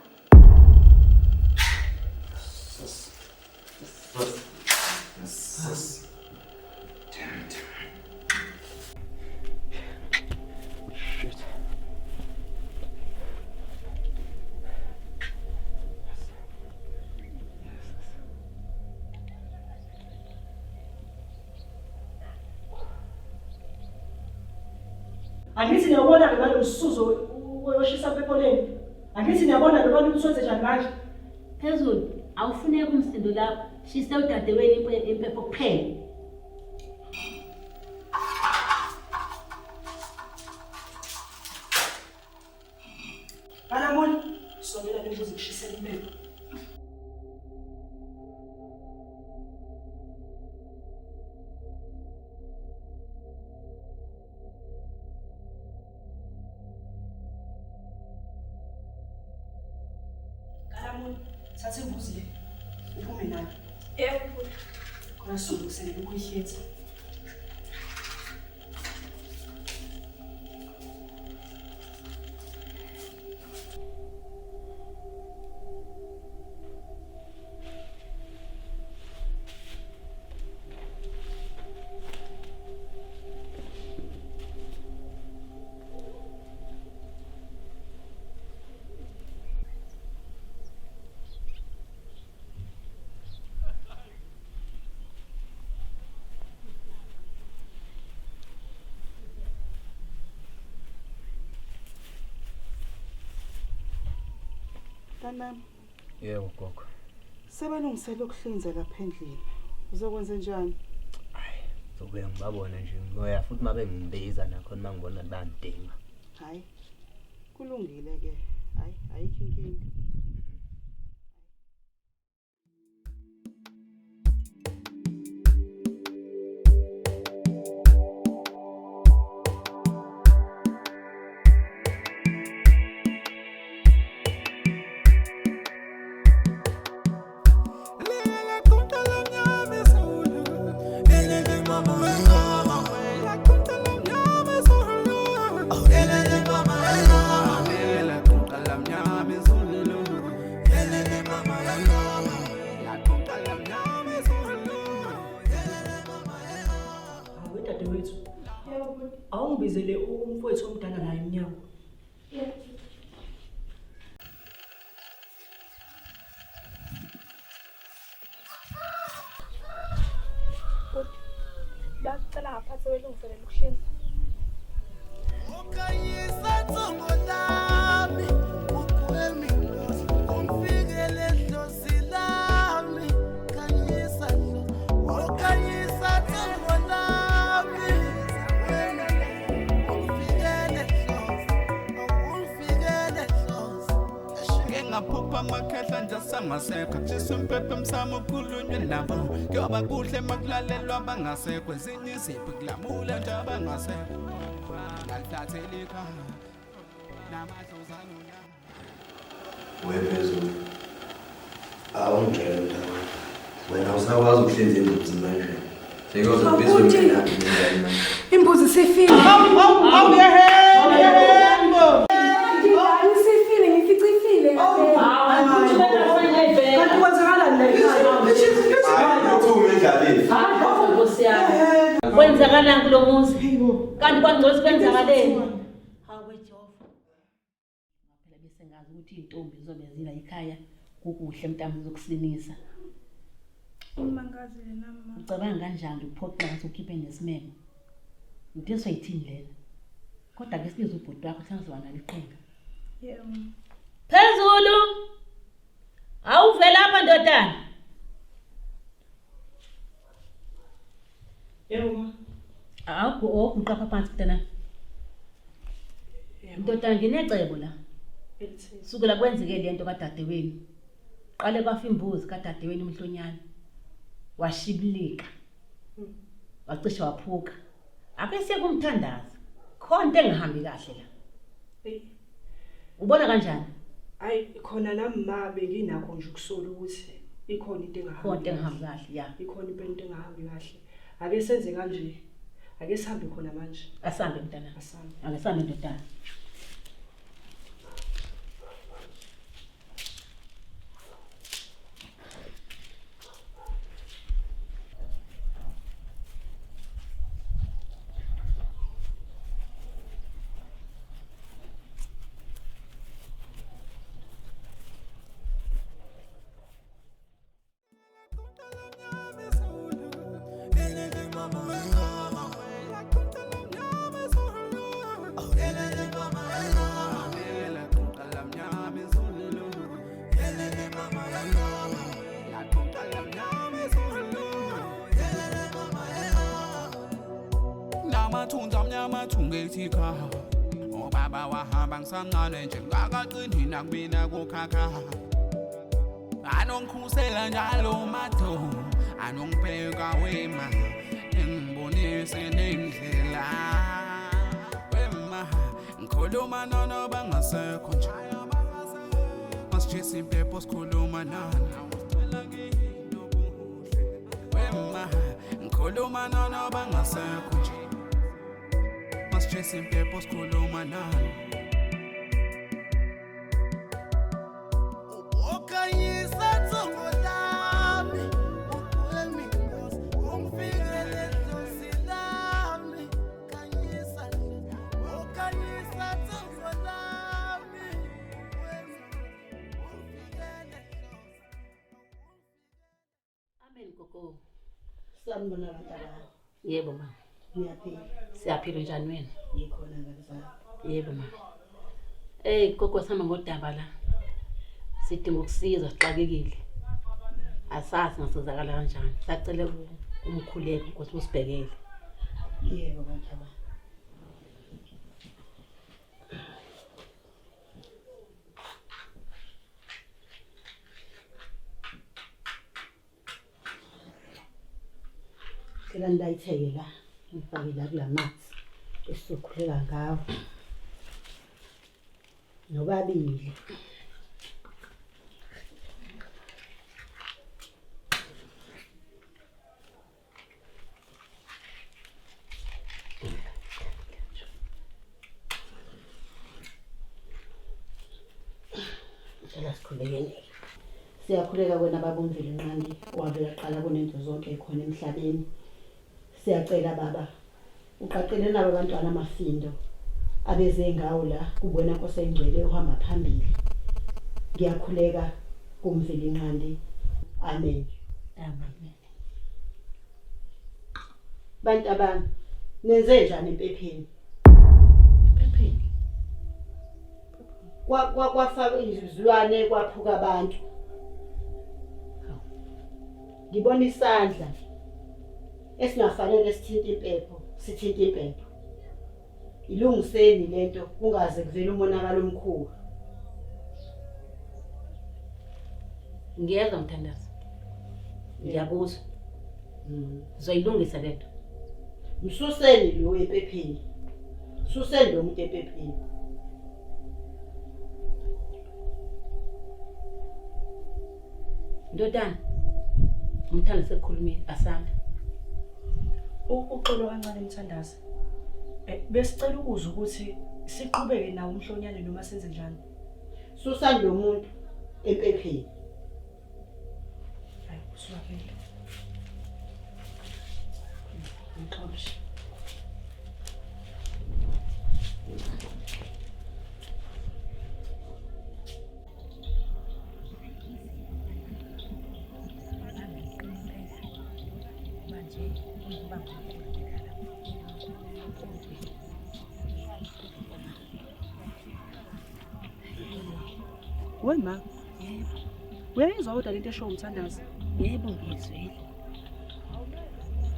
Damn it. Shit. Angithi niyabona ngalo usuzo woshisa phepholeni. Angithi niyabona lo bantu uswenze njani manje? Phezulu, awufuneki umsindo lapho. Shisa udadewenu impepho kuphela. Alamoni, sondela ngibuze kushisela impepho. Thatha imbuzi le. Uphume nayo. Yebo. Khona suku kuselela ukuyihletha. Kanami. Yebo gogo. Sebalungisela ukuhlinza lapha endlini. Uzokwenza njani? Sokubuye ngibabone nje ngoya futhi mabe ngibiza nakhona mangibona bandinga. Hayi. Kulungile ke. Hayi, ayikho inkinga. Awungibizele umfowethu omdala naye emnyango. Bacela ngaphansi belungiselela ukuhlinza. Ngaphupha amakhehla nje asangasekho Jisumpephe msamo khulunywe nabo Kuyoba kuhle makulalelwa abangasekho Ezinye iziphi kulamula nje abangasekho Ngalihlathela ikhaya Namadlozana unyama Wephezulu awungitshela mntana wena usakwazi ukuhlinza imbuzi manje sekuzobizwa mina imbuzi sefile Awuyahembo sefile ngificifile kanti kwenzakala la Kwenzakalani kulo muzi? Kanti kwangcosi kwenzakaleni? Hawe Jehova. Phela bese ngazi ukuthi intombi zizobe zila ekhaya kukuhle mntamba zokusinisa. Umangazile nami. Ucabanga kanjani ukuphoqa ukuthi ukhiphe nesimemo? Into ayithini lela? Kodwa ke sibiza ubhuti wakho sangizowana liqhinga. Yebo. Phezulu. Awuvela lapha ndodana. Yebo. Uqapha phansi mntana. Ndodana nginecebo la. Sukela kwenzeke lento kadadewenu. Qale kwafa imbuzi kadadewenu umhlonyana. Washibilika. Wacisha waphuka. Ake siye kumthandaza. Khona into engihambi kahle la. Ubona kanjani? Hayi khona nami ma benginakho nje ukusola ukuthi ikhona into engahambi. Khona engihambi kahle ya. Ikhona into engahambi kahle. Ake senze kanje. Ake sihambe khona manje. Asambe mntana. Asambe. Ake sambe ndodana. Thungetika obaba wahamba ngisancane nje ngakaqini nakubina kukhakha anongikhusela njalo matho anongibheka wema engibonise nendlela wema ngikhuluma nona bangasekho nje masijesi impepho sikhuluma nana wema ngikhuluma nona bangasekho nje Chasing people skuluma nani Okayisa tsongo lami Ukwemi ungfikele dosilami Kanyisa Okayisa tsongo lami Ungfikele Amen gogo. Sanibona mntana. Yebo ma. Ngiyaphila. Siyaphila njani wena? Ngikhona ngalizana. Yebo ma. Gogo sama ngodaba la. Sidinga ukusizwa sixakekile. Asazi ngasizakala kanjani. Sacela umkhuleko ukuthi usibhekele. Yebo bantabami. Cela ndayitheke la. Ngifake la kulamatsi. Esizokhuleka ngawo. Nobabili. Siyakhuleka kwena babomvile nqandi wavela qala kunento zonke ekhona emhlabeni. Siyacela baba uqaqele nabo abantwana amafindo abeze ngawo la kubona Nkosi engcwele uhamba phambili. Ngiyakhuleka kumvile nqandi. Amen. Amen. Bantu abami nenze njani empepheni? Phepheni. Kwafaka izilwane kwaphuka abantu. Ngibona isandla esingafanele sithinta impepho, sithinta impepho. Ilungiseni lento kungaze kuvele umonakalo omkhulu. Ngiyezwa Mthandazo. Ngiyabuzwa. Zoyilungisa lento. Msuseni lo empepheni. Suseni lo muntu empepheni. Ndodana. Umthanda sekukhulumile asanda. Uxolo kancane Mthandazo. Besicela ukuzwa ukuthi siqhubeke nawo umhlonyane noma senze njani. Susani lo muntu empepheni. Hayi uswakele. Ngixolisa. Wema. Yebo. Uyayizwa kodwa lento esho uMthandazo? Yebo ngizwile.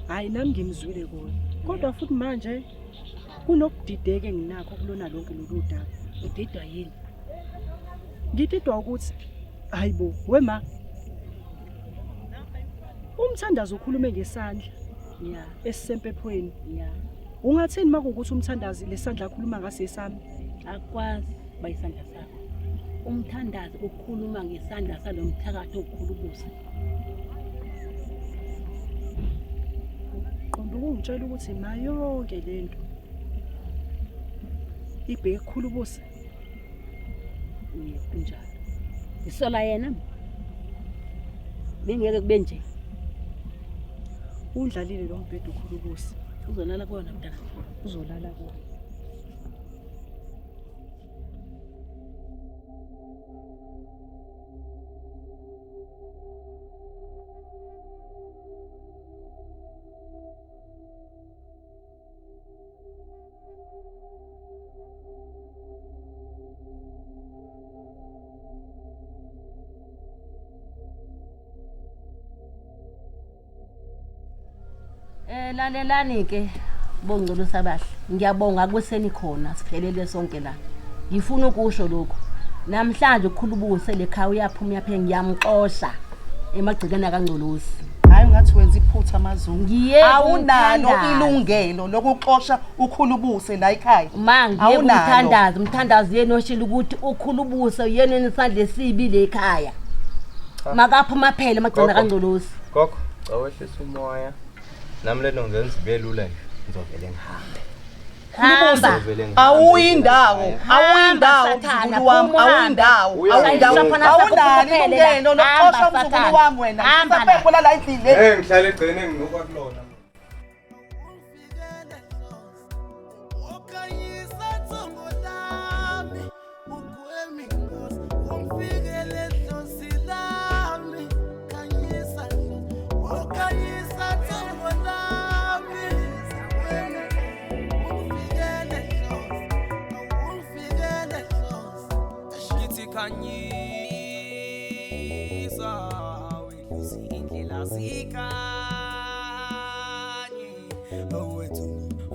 Hayi nami ngimzwile kuwe. Kodwa futhi manje kunokudideka enginakho kulona lonke lolu daba. Udidwa yini? Ngididwa ukuthi hayibo wema. Umthandazo ukhulume ngesandla. Ya, Esisempephweni. ya. Ungathini makuwukuthi umthandazi lesandla akhuluma ngase sami? Akwazi bayisandla sakho. Umthandazi ukhuluma ngesandla salomthakathi okhulubusa. Qombe ukungitshela ukuthi mayonke lento ibheke khulubusa. Kunjalo. Isola yena. Bengeke kube nje. Undlalile lo mbhedo khulubusa. Uzolala kuwona mntana. Uzolala kuwona. Lalelani ke bongcolo sabahle. Ngiyabonga kuseni khona siphelele sonke la. Ngifuna ukusho lokho. Namhlanje ukukhulubuse lekhaya uyaphuma yaphela ngiyamxosha emagcikeni kaNgcolosi. Hayi ungathi wenza iphutha amazungu. Awunalo ilungelo lokuxosha ukhulubuse la ekhaya. Mangiye kumthandazo, umthandazo yena oshila ukuthi ukhulubuse yena nesandla esibi lekhaya. Makaphuma phela emagcikeni kaNgcolosi. Gogo, awehlisa umoya. Nami lento ngenza ibe lula nje. Ngizovele ngihambe. Hamba. Awuyindawo mzukulu wami, awuyindawo. Awunalo ilungelo lokuxosha umzukulu wami wena. Sisaphephola la endlini. Ngihlala egcene nginokwa kulona. wedlusi indlela zikhanye owethu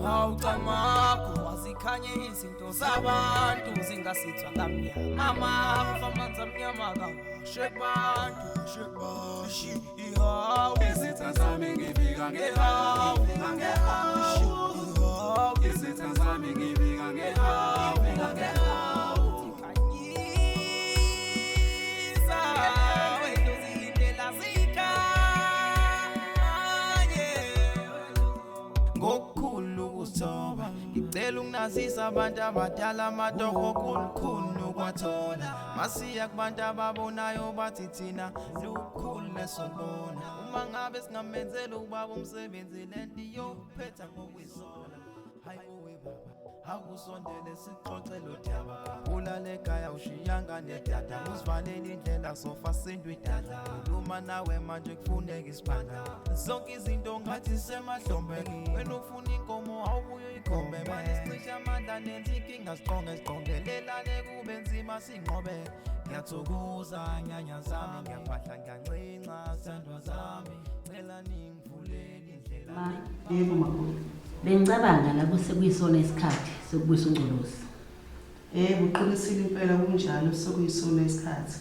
awucamakho wazikhanye izinto zabantu zingasithwa ngamnyama amafu amanzi amnyama kawashe bantu shebashi ihawu izitha zami ngifika ngehawu izitha zami ngifika ngehawu ngicela ukunazisa abantu abadala amatoho khulukhulu kwathola masiya kubantu ababonayo bathi thina lukhulu lesobona uma ngabe singamenzela ubaba umsebenzi lento yophetha ngokwisola hayi kuwe baba akusondele sixoxe lo daba ulale ekhaya ushiyanga nedada usivalele indlela sofa sindwidala uma nawe manje kufuneka isibanda zonke izinto ngathi semahlombeni wena ufuna inkomo awubuye ikhombe manje sicisha amandla nenza inkinga siqongelelane kube nzima sinqobe ngiyathokoza nyanya zami ngiyaphahla ngiyancinca sithandwa zami cela ningivulele indlela yebo makhosi Bengicabanga lapho sekuyisona isikhathi sokubuyisa uNgcolosi. Uqinisile impela kunjalo sekuyisona isikhathi.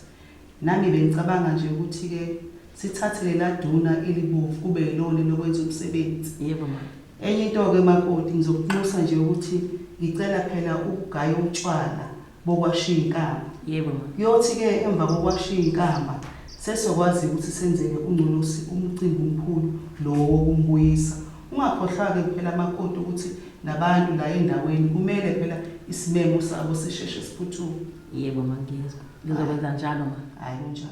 Nami bengicabanga nje ukuthi ke sithathe lela duna elibovu kube yilona lokwenza umsebenzi. Yebo mama. Enye into ke makoti ngizokuxoxa nje ukuthi ngicela phela ukugaya utshwala bokwashiya inkamba. Yebo mama. Kuyothi ke emva kokwashiya inkamba sesokwazi ukuthi senzele uNgcolosi umcimbi omkhulu lo wokumbuyisa. Ungakhohlwa ke phela makoti ukuthi nabantu la endaweni kumele phela isimemo sabo sisheshe siphuthume. Yebo mangizwa. Ngizokwenza njalo ma. Hayi kunjalo.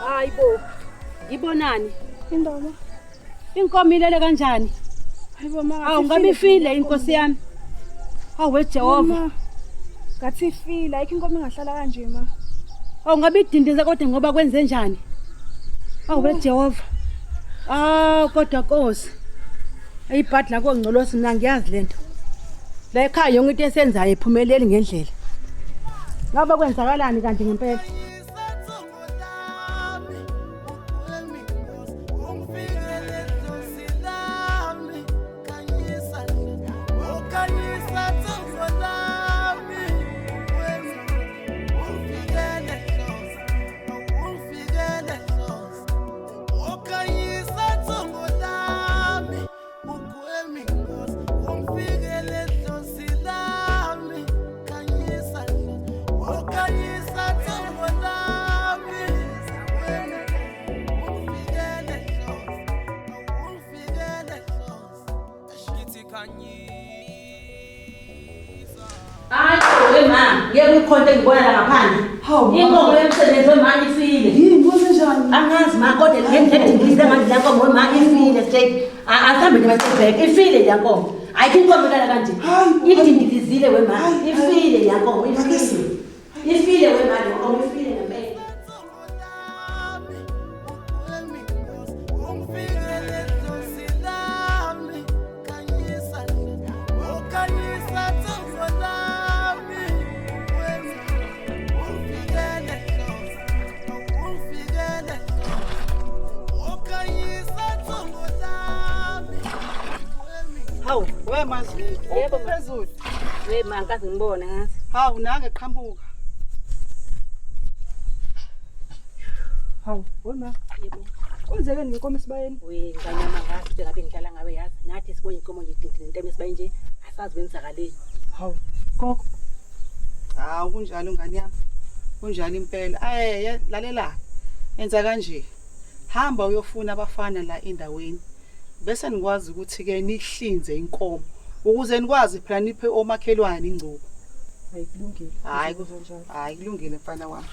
Hayibo. Ibonani? Indaba. Inkomo ilele kanjani? Hayibo mama. Awu ngabe ifile inkosi yami. Awu Jehova. Ngathi ifile, ayikho inkomo engahlala kanje ma. Awu ngabe idindize kodwa ngoba kwenze njani? Awu Jehova. Kodwa Nkosi. Ayibhadla koNgcolosi mina ngiyazi lento. La ekhaya yonke into esenzayo iphumeleli ngendlela. Ngabe kwenzakalani kanti ngempela? Ngeke ukhonte ngibona la ngaphandle. Inkomo yemsebenzi wemali ifile. Yini kwenzenjani? Angazi ma kodwa ngedingise manje la nkomo wemali ifile straight. Asambe nje masebheke ifile la nkomo. Ayikho inkomo la kanje. Idindikizile wemali ifile la nkomo ifile. Ifile wemali nkomo ifile ngempela. Hawu, wemazi. Yebo phezulu. Wema nkazi ngibona ngathi. Hawu nange qhamuka. Hawu, wema. Yebo. Kwenzeke ngenkomo esibayeni. Nganyama ngathi nje ngabe ngihlala ngabe yazi. Nathi sibonye inkomo nje idindile into esibayeni nje asazi kwenzakaleni. Hawu, gogo. Hawu kunjalo ngani yami. Kunjalo impela. Lalela. Enza kanje. Hamba uyofuna abafana la endaweni. Bese nikwazi ukuthi ke nihlinze inkomo ukuze nikwazi phela niphe omakhelwane ingcubo. Ayikulungile. Hayi kulungile mfana wami.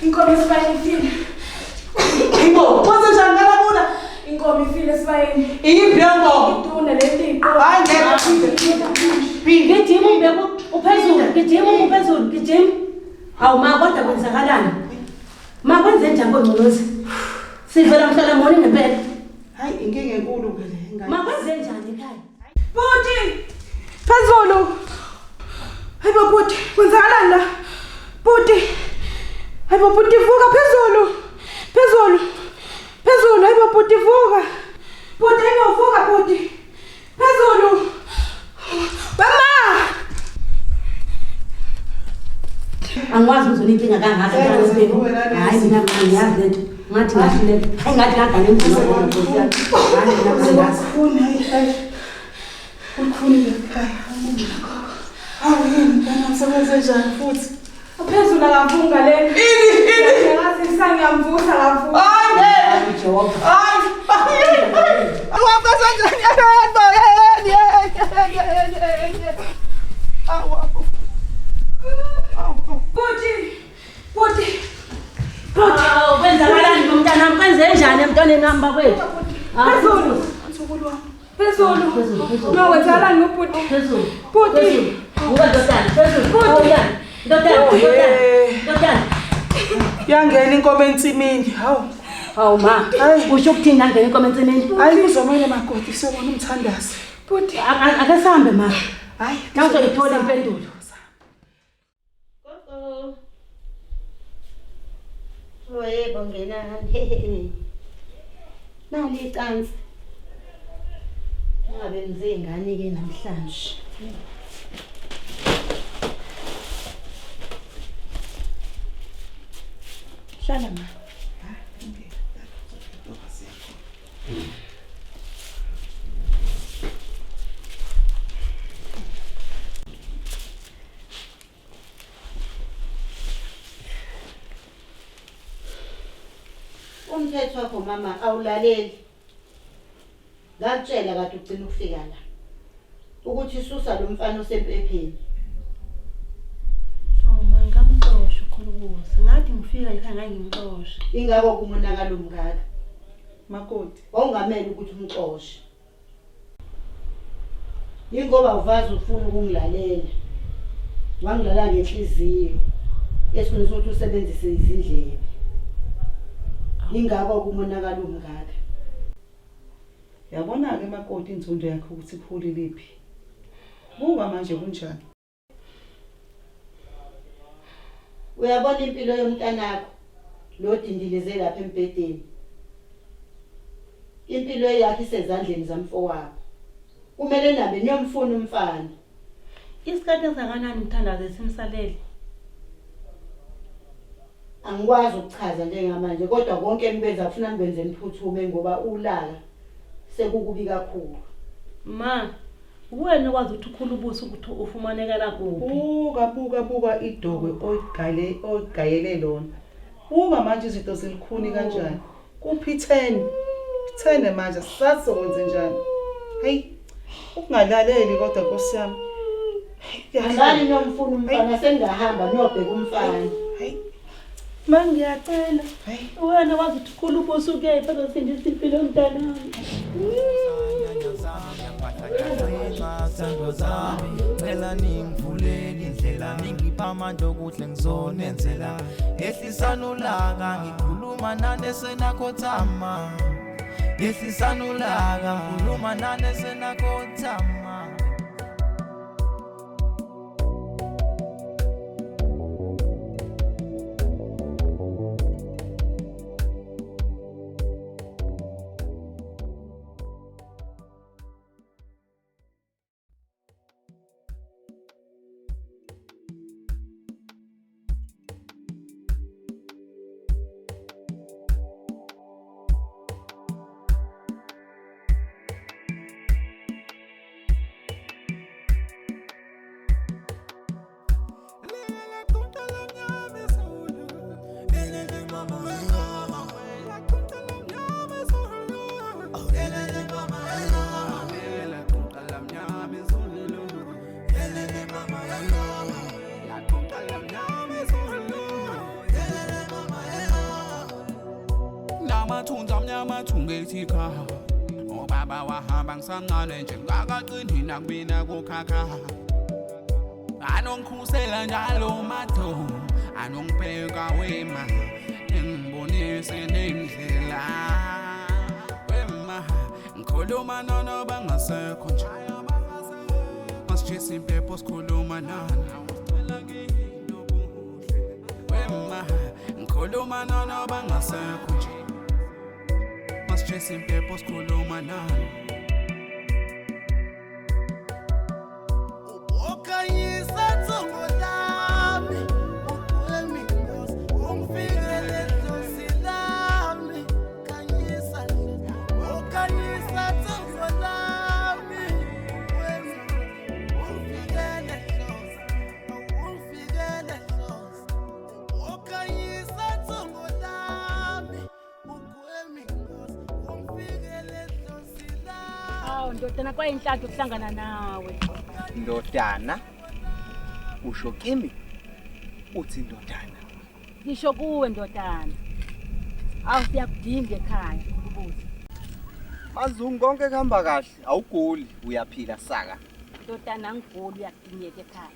Inkomo esibayeni ifile. Inkomo, kwenze njani kanabona? Inkomo ifile esibayeni. Iyiphi le nkomo? Iduna leliqo. Hayi ngeke. Gijima umbeko uphezulu, gijima uphezulu, gijima. Hawu ma kodwa kwenzakalani? Ma kwenze njani bongcolozi? Sivela mhlala moni ngempela. Hayi inkinga enkulu ke le ingane. Ma kwenze njani ekhaya? Buti! Phezulu! Hayibo buti, kwenzakalani la? Buti! Hayibo buti vuka phezulu! Phezulu! Phezulu, hayibo buti vuka! Buti hayibo vuka buti! Phezulu! Mama! Angikwazi ukuzona inkinga kangaka njalo sibeko. Hayi mina ngiyazi lento. Ngathi ngahluleka. Hayi ngathi ngagana emzini wona Nkosi yami. Hayi mina Ngifuna hayi. Ukhulile ekhaya. Hawu yini mntana msebenze njani futhi? Phezulu akavunga lena. Ini. Ngathi sangiyamvusa kavuka. Hayi Jehova. hayi. Awakwazi njani yena? Awu. Buti! Buti! Hawu kwenzakalani nomntana wami? Kwenze njani emntwaneni wami bakwethu? Phezulu! Phezulu! Mawenzalani ngobuti? Phezulu. Buti! Vuka ndodana, phezulu. Ndodana. Ndodana. Yangena inkomo ensimini. Hawu ma. Usho ukuthini ngangena inkomo ensimini? Hayi uzomele makoti siyobona umthandazi. Buti! Ake sihambe ma. Hayi, nawuzolithola impendulo. Yebo ngena. Nali icansi. Ngabe ngize ingane ke namhlanje. Hlala ma. Umthetho wakho mama awulaleli. Ngakutshela kade ugcina ukufika la. Ukuthi isusa lo mfana osempepheni. Mama ngamxosha ukhulukuza. Ngathi ngifika ekhaya ngangimxosha. Ingako kumonakala umngaka. Makoti. Wawungamele ukuthi umxoshe. Ingoba uvazi ufuna ukungilalela. Wangilala ngenhliziyo. Esikhona sokuthi usebenzise izindlebe. Ingako kumonakala umngaka. Yabona ke makoti inzondo yakho ukuthi ikhulile lephi. Buka manje kunjani? Uyabona impilo yomntanakho lo dindilize lapha empedeni. Impilo yakhe isezandleni zamfowabo. Kumele nabe niyomfuna umfana. Isikhathi esanganani umthandazo esimsalele? Angikwazi ukuchaza njengamanje kodwa konke enibeza kufuna nibenze niphuthume ngoba ulala sekukubi kakhulu. Ma, wena wazi ukuthi ukhulu ubuso ukuthi ufumaneka kuphi? Buka idokwe oyigayele lona. Buka manje izinto zilikhuni kanjani? Kuphi 10 manje sasokwenze njani? Hey, ukungalaleli kodwa Nkosi yami. Ngani nomfuna umfana sengahamba niyobheka umfana. Hey. Ma ngiyacela. Wena wazi ukuthi ukhulu ubuso kephi azosindisa impilo yomntana. Sando zami cela ningivulele indlela ningipha amandla okuhle ngizonenzela ehlisana ulaka ngikhuluma nane senakhothama ehlisana ulaka ngikhuluma nane senakhothama. Namathunzi amnyama thungetika Obaba wahamba ngisamncane nje ngakaqini nakubina kukhakha Anongikhusela njalo matho anongibheka wema ngibonise nendlela wema ngikhuluma nona bangasekho nje masijisa impepho sikhuluma nana wema ngikhuluma nona bangasekho nje masijisa impepho sikhuluma nana ukayisa thongo lami ukwemi ungifikelela silami kanyisa ukayisa thongo lami ungifikelela ukayisa thongo lami ukwemi ungifikelela silami Awu ndodana kwayinhlanhla ukuhlangana nawe. Ndodana usho kimi uthi ndodana Ngisho kuwe ndodana. Awu siyakudinga ekhaya ubuze. Mazungu konke kuhamba kahle awuguli uyaphila saka Ndodana ngigoli uyadingeka ekhaya.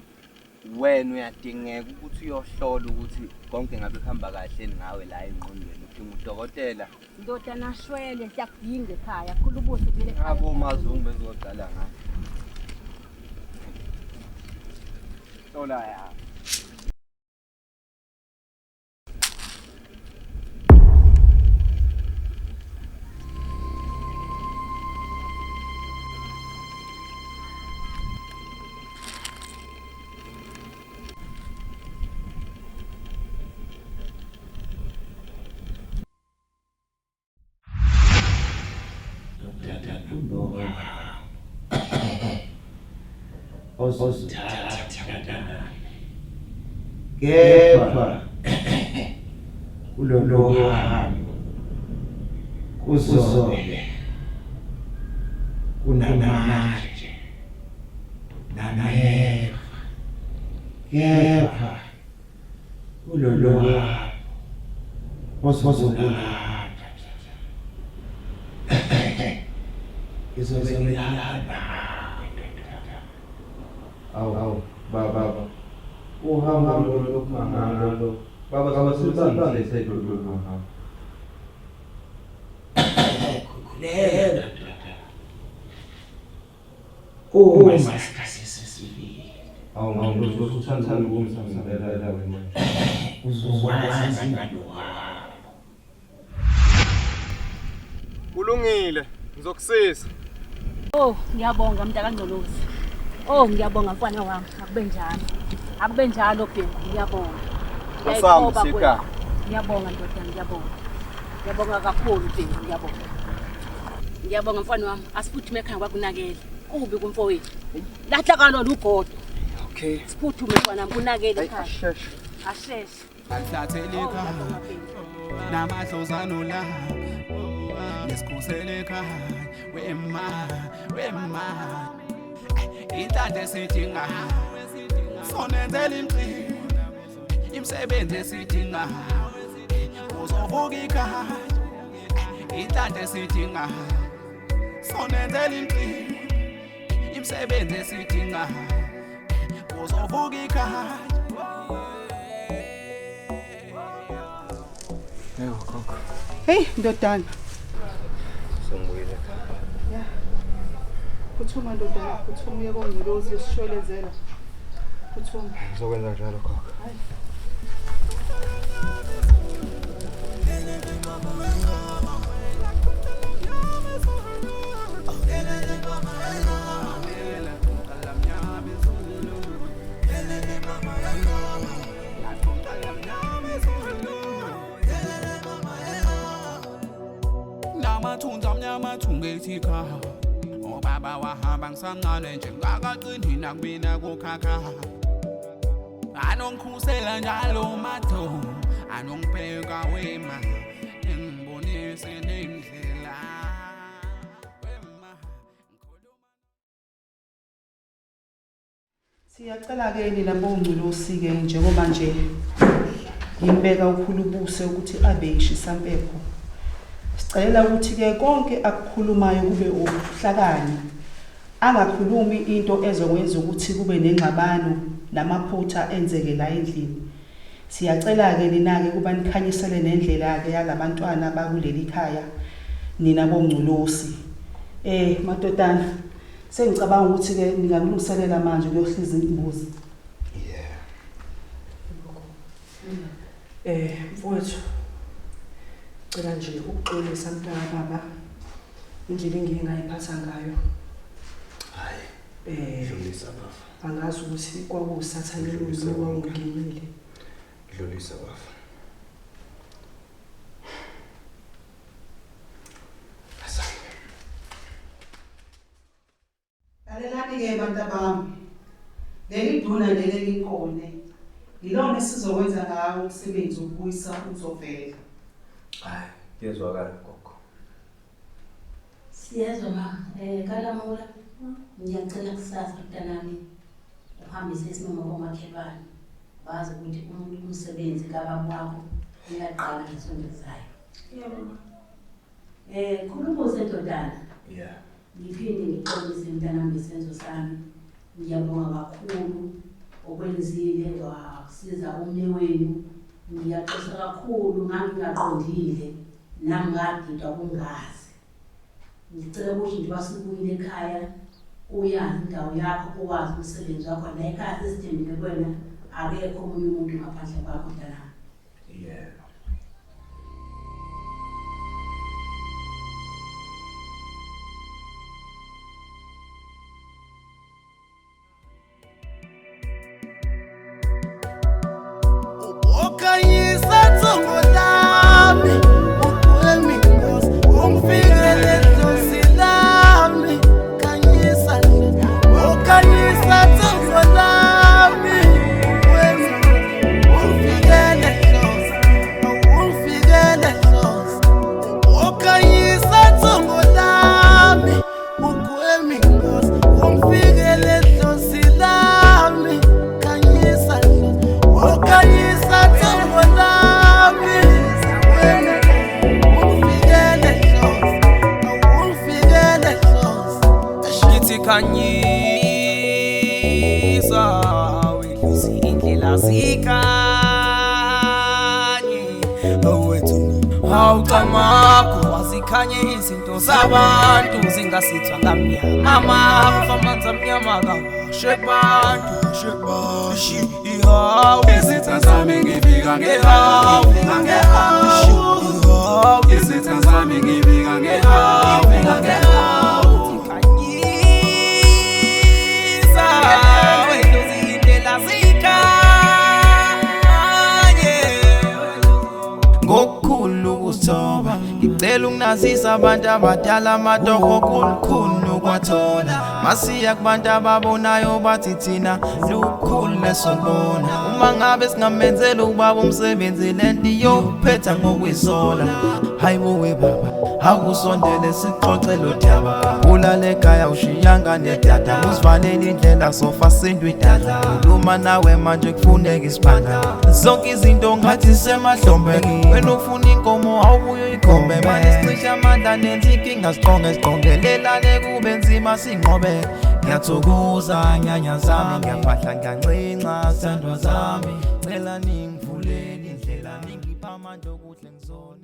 wena uyadingeka ukuthi uyohlola ukuthi konke ngabe kuhamba kahle ngawe la engqondweni udinga udokotela Ndodana shwele siyakudinga ekhaya khulu ubuze vele ekhaya. abo mazungu bezocala ngayo Hola ya. Kepha kulolu hambo kuzobe kunamanje nanayeva kepha kulolu hambo kuzokulanda izobe ngilanda awu baba uhamba lo baba kama sultan lesethu lo hamba kukhuleka uma isikhathi sesifike awu uzothanda ukumsamsalela wena uzokwazi ngalo Kulungile ngizokusiza Oh ngiyabonga mntakangcolozi. Oh ngiyabonga mfana wami akube njalo. Akube njalo Bhengu ngiyabonga. Asamba sika. Ngiyabonga ndodana ngiyabonga. Ngiyabonga kakhulu Bhengu ngiyabonga. Ngiyabonga mfana wami asiphuthume ekhaya kwakunakele. Kubi kumfowethu. Lahla kalona ugodo. Okay. Siphuthume mfana wami kunakele ekhaya. Asheshe. Alhlatheleka namahlozano la nesikhusele ekhaya wema intande sidinga sonenzela impilo imsebenzi esidinga uzovuka ikhaya intande sidinga sonenzela impilo imsebenzi esidinga uzovuka ikhaya Hey ndodana Songwile ya Phuthuma ndodana phuthuma uye kongcolozi usishwelezela phuthuma ngizokwenza njalo khokho Namathunzi amnyama thungetika Obaba wahamba ngisamncane nje ngakaqini nakubina kukhakha Anongikhusela njalo matho anongibheka wema ngibonise nendlela Siyacela ke nina bongcolosi ke njengoba nje ngimbeka ukhulu ubuse ukuthi abe ishisa impepho Sicela ukuthi ke konke akukhulumayo kube ubuhlakani. Angakhulumi into ezokwenza ukuthi kube nengxabano namaphutha enzeke la endlini. Siyacela ke nina ke kuba nikhanyisele nendlela ke yalabantwana bakuleli khaya nina bongculosi. Madodana, sengicabanga ukuthi ke ningangilungiselela manje kuyohliza imbuzi. Mfowethu. Cela nje ukuxolisa mntwana baba. Indlela engike ngayiphatha ngayo. Dlulisa bafa. Angazi ukuthi kwakusathane lo wangingenile. Dlulisa bafa. Alelani ke bantabami. Leli duna leli likhona. Yilona sizokwenza ngawo umsebenzi ukubuyisa uzovela. Hayi, kuyezwakala gogo. Siyezwa ma, Kalamula, ngiyacela kusasa mntanami uhambise isinqumo komakhelwane. Bazi ukuthi umuntu umsebenzi kababa wakho uyaqala ngesonto zayo. Yebo. Khuluma ndodana. Yeah. Ngiphinde ngixolise mntanami ngesenzo sami. Ngiyabonga kakhulu okwenzile wasiza umnewenu. Ngiyaxoxa kakhulu ngangingaqondile nangadida kungazi. Ngicela ukuthi nje basibuyile ekhaya uyazi indawo yakho owazi umsebenzi wakho la ekhaya sesithembile kwena akekho omunye umuntu ngaphandle kwakho mntanami. Yeah. Okayisa tongo lami, ukwemi ngosi, ungfikele dlozi lami, kanyisa nje. Okayisa tongo lami, ukwemi ungfikele dlozi, ungfikele dlozi. Okayisa tongo lami, ukwemi ngosi, ungfikele dlozi lami, kanyisa nje. Okayisa Khanyisa wedluzi indlela zikanye owethu awucamakho wazikhanye izinto zabantu zingasithwa ngamnyama amafa amanzi amnyama kawashe bantu shebashi ihawu izitha zami ngifika ngehawu izitha zami ngifika ngehawu ngokukhulu ukusoba ngicela ukunazisa abantu abadala amatoho kulukhulu kwathola masiya kubantu ababonayo bathi thina lukhulu lesonbona uma ngabe singamenzela ubaba umsebenzi lento yophetha ngokwisola hayibo we baba akusondele sixoxe lo daba ulale ekhaya ushiyanga nedada usivalele indlela sofa sindwe idada uma nawe manje kufuneka isibhanga zonke izinto ngathi semahlombeni wena ufuna inkomo awubuye ikhombe manje sicisha amandla nenza inkinga siqongelelane kube nzima sinqobe ngiyathokoza nyanya zami ngiyaphahla ngiyancinca sithandwa zami cela ningivulele indlela ningipha amandla okuhle ngizona